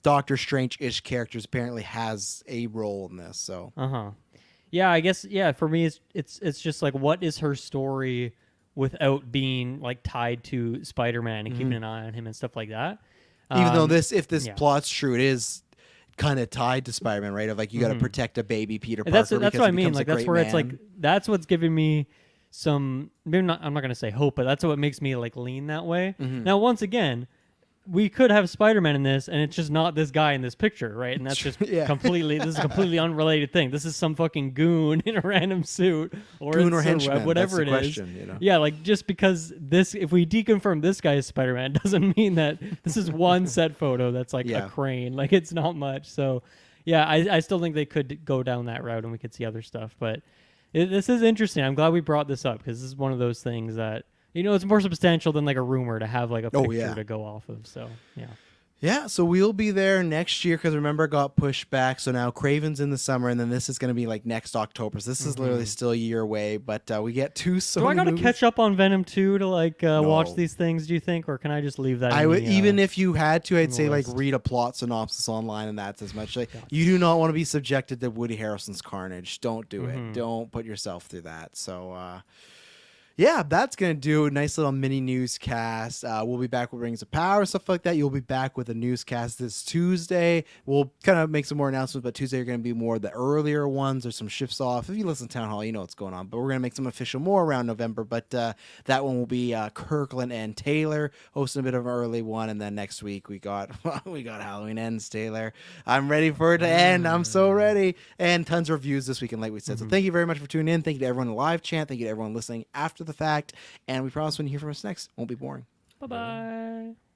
Doctor Strange-ish characters apparently has a role in this. So yeah, I guess for me it's just like, what is her story without being like tied to Spider-Man and keeping an eye on him and stuff like that. Even though if this plot's true, it is kind of tied to Spider-Man, right? Of like, you got to protect a baby Peter Parker. That's what I mean. Like that's where it's like, that's what's giving me some, maybe not, I'm not going to say hope, but that's what makes me like lean that way. Now, once again, we could have Spider-Man in this, and it's just not this guy in this picture, right? And that's just Yeah. completely. This is a completely unrelated thing. This is some fucking goon in a random suit, or Goon it's or a henchman, whatever that's the it is. question, you know? Yeah, like just because this, if we deconfirm this guy is Spider-Man, doesn't mean that this is one set photo that's like Yeah. a crane. Like it's not much. So, yeah, I still think they could go down that route, and we could see other stuff. But this is interesting. I'm glad we brought this up because this is one of those things that. It's more substantial than like a rumor to have like a picture to go off of. So, yeah. Yeah, so we'll be there next year because remember it got pushed back. So now Craven's in the summer, and then this is going to be like next October. So this is literally still a year away. But we get 2 Sony Do I got to movies. catch up on Venom 2 to like watch No. these things? Do you think, or can I just leave that? I in would the, even if you had to, I'd the say like list? read a plot synopsis online, and that's as much. Like you do not want to be subjected to Woody Harrelson's carnage. Don't do it. Don't put yourself through that. So. Yeah, that's going to do a nice little mini newscast. We'll be back with Rings of Power and stuff like that. You'll be back with a newscast this Tuesday. We'll kind of make some more announcements, but Tuesday are going to be more the earlier ones. There's some shifts off. If you listen to Town Hall, you know what's going on. But we're going to make some official more around November. But that one will be Kirklin and Taylor hosting a bit of an early one. And then next week we got Halloween Ends, Taylor. I'm ready for it to end. I'm so ready. And tons of reviews this weekend, like we said. So thank you very much for tuning in. Thank you to everyone in the live chat. Thank you to everyone listening after the fact, and we promise when you hear from us next, it won't be boring. Bye-bye.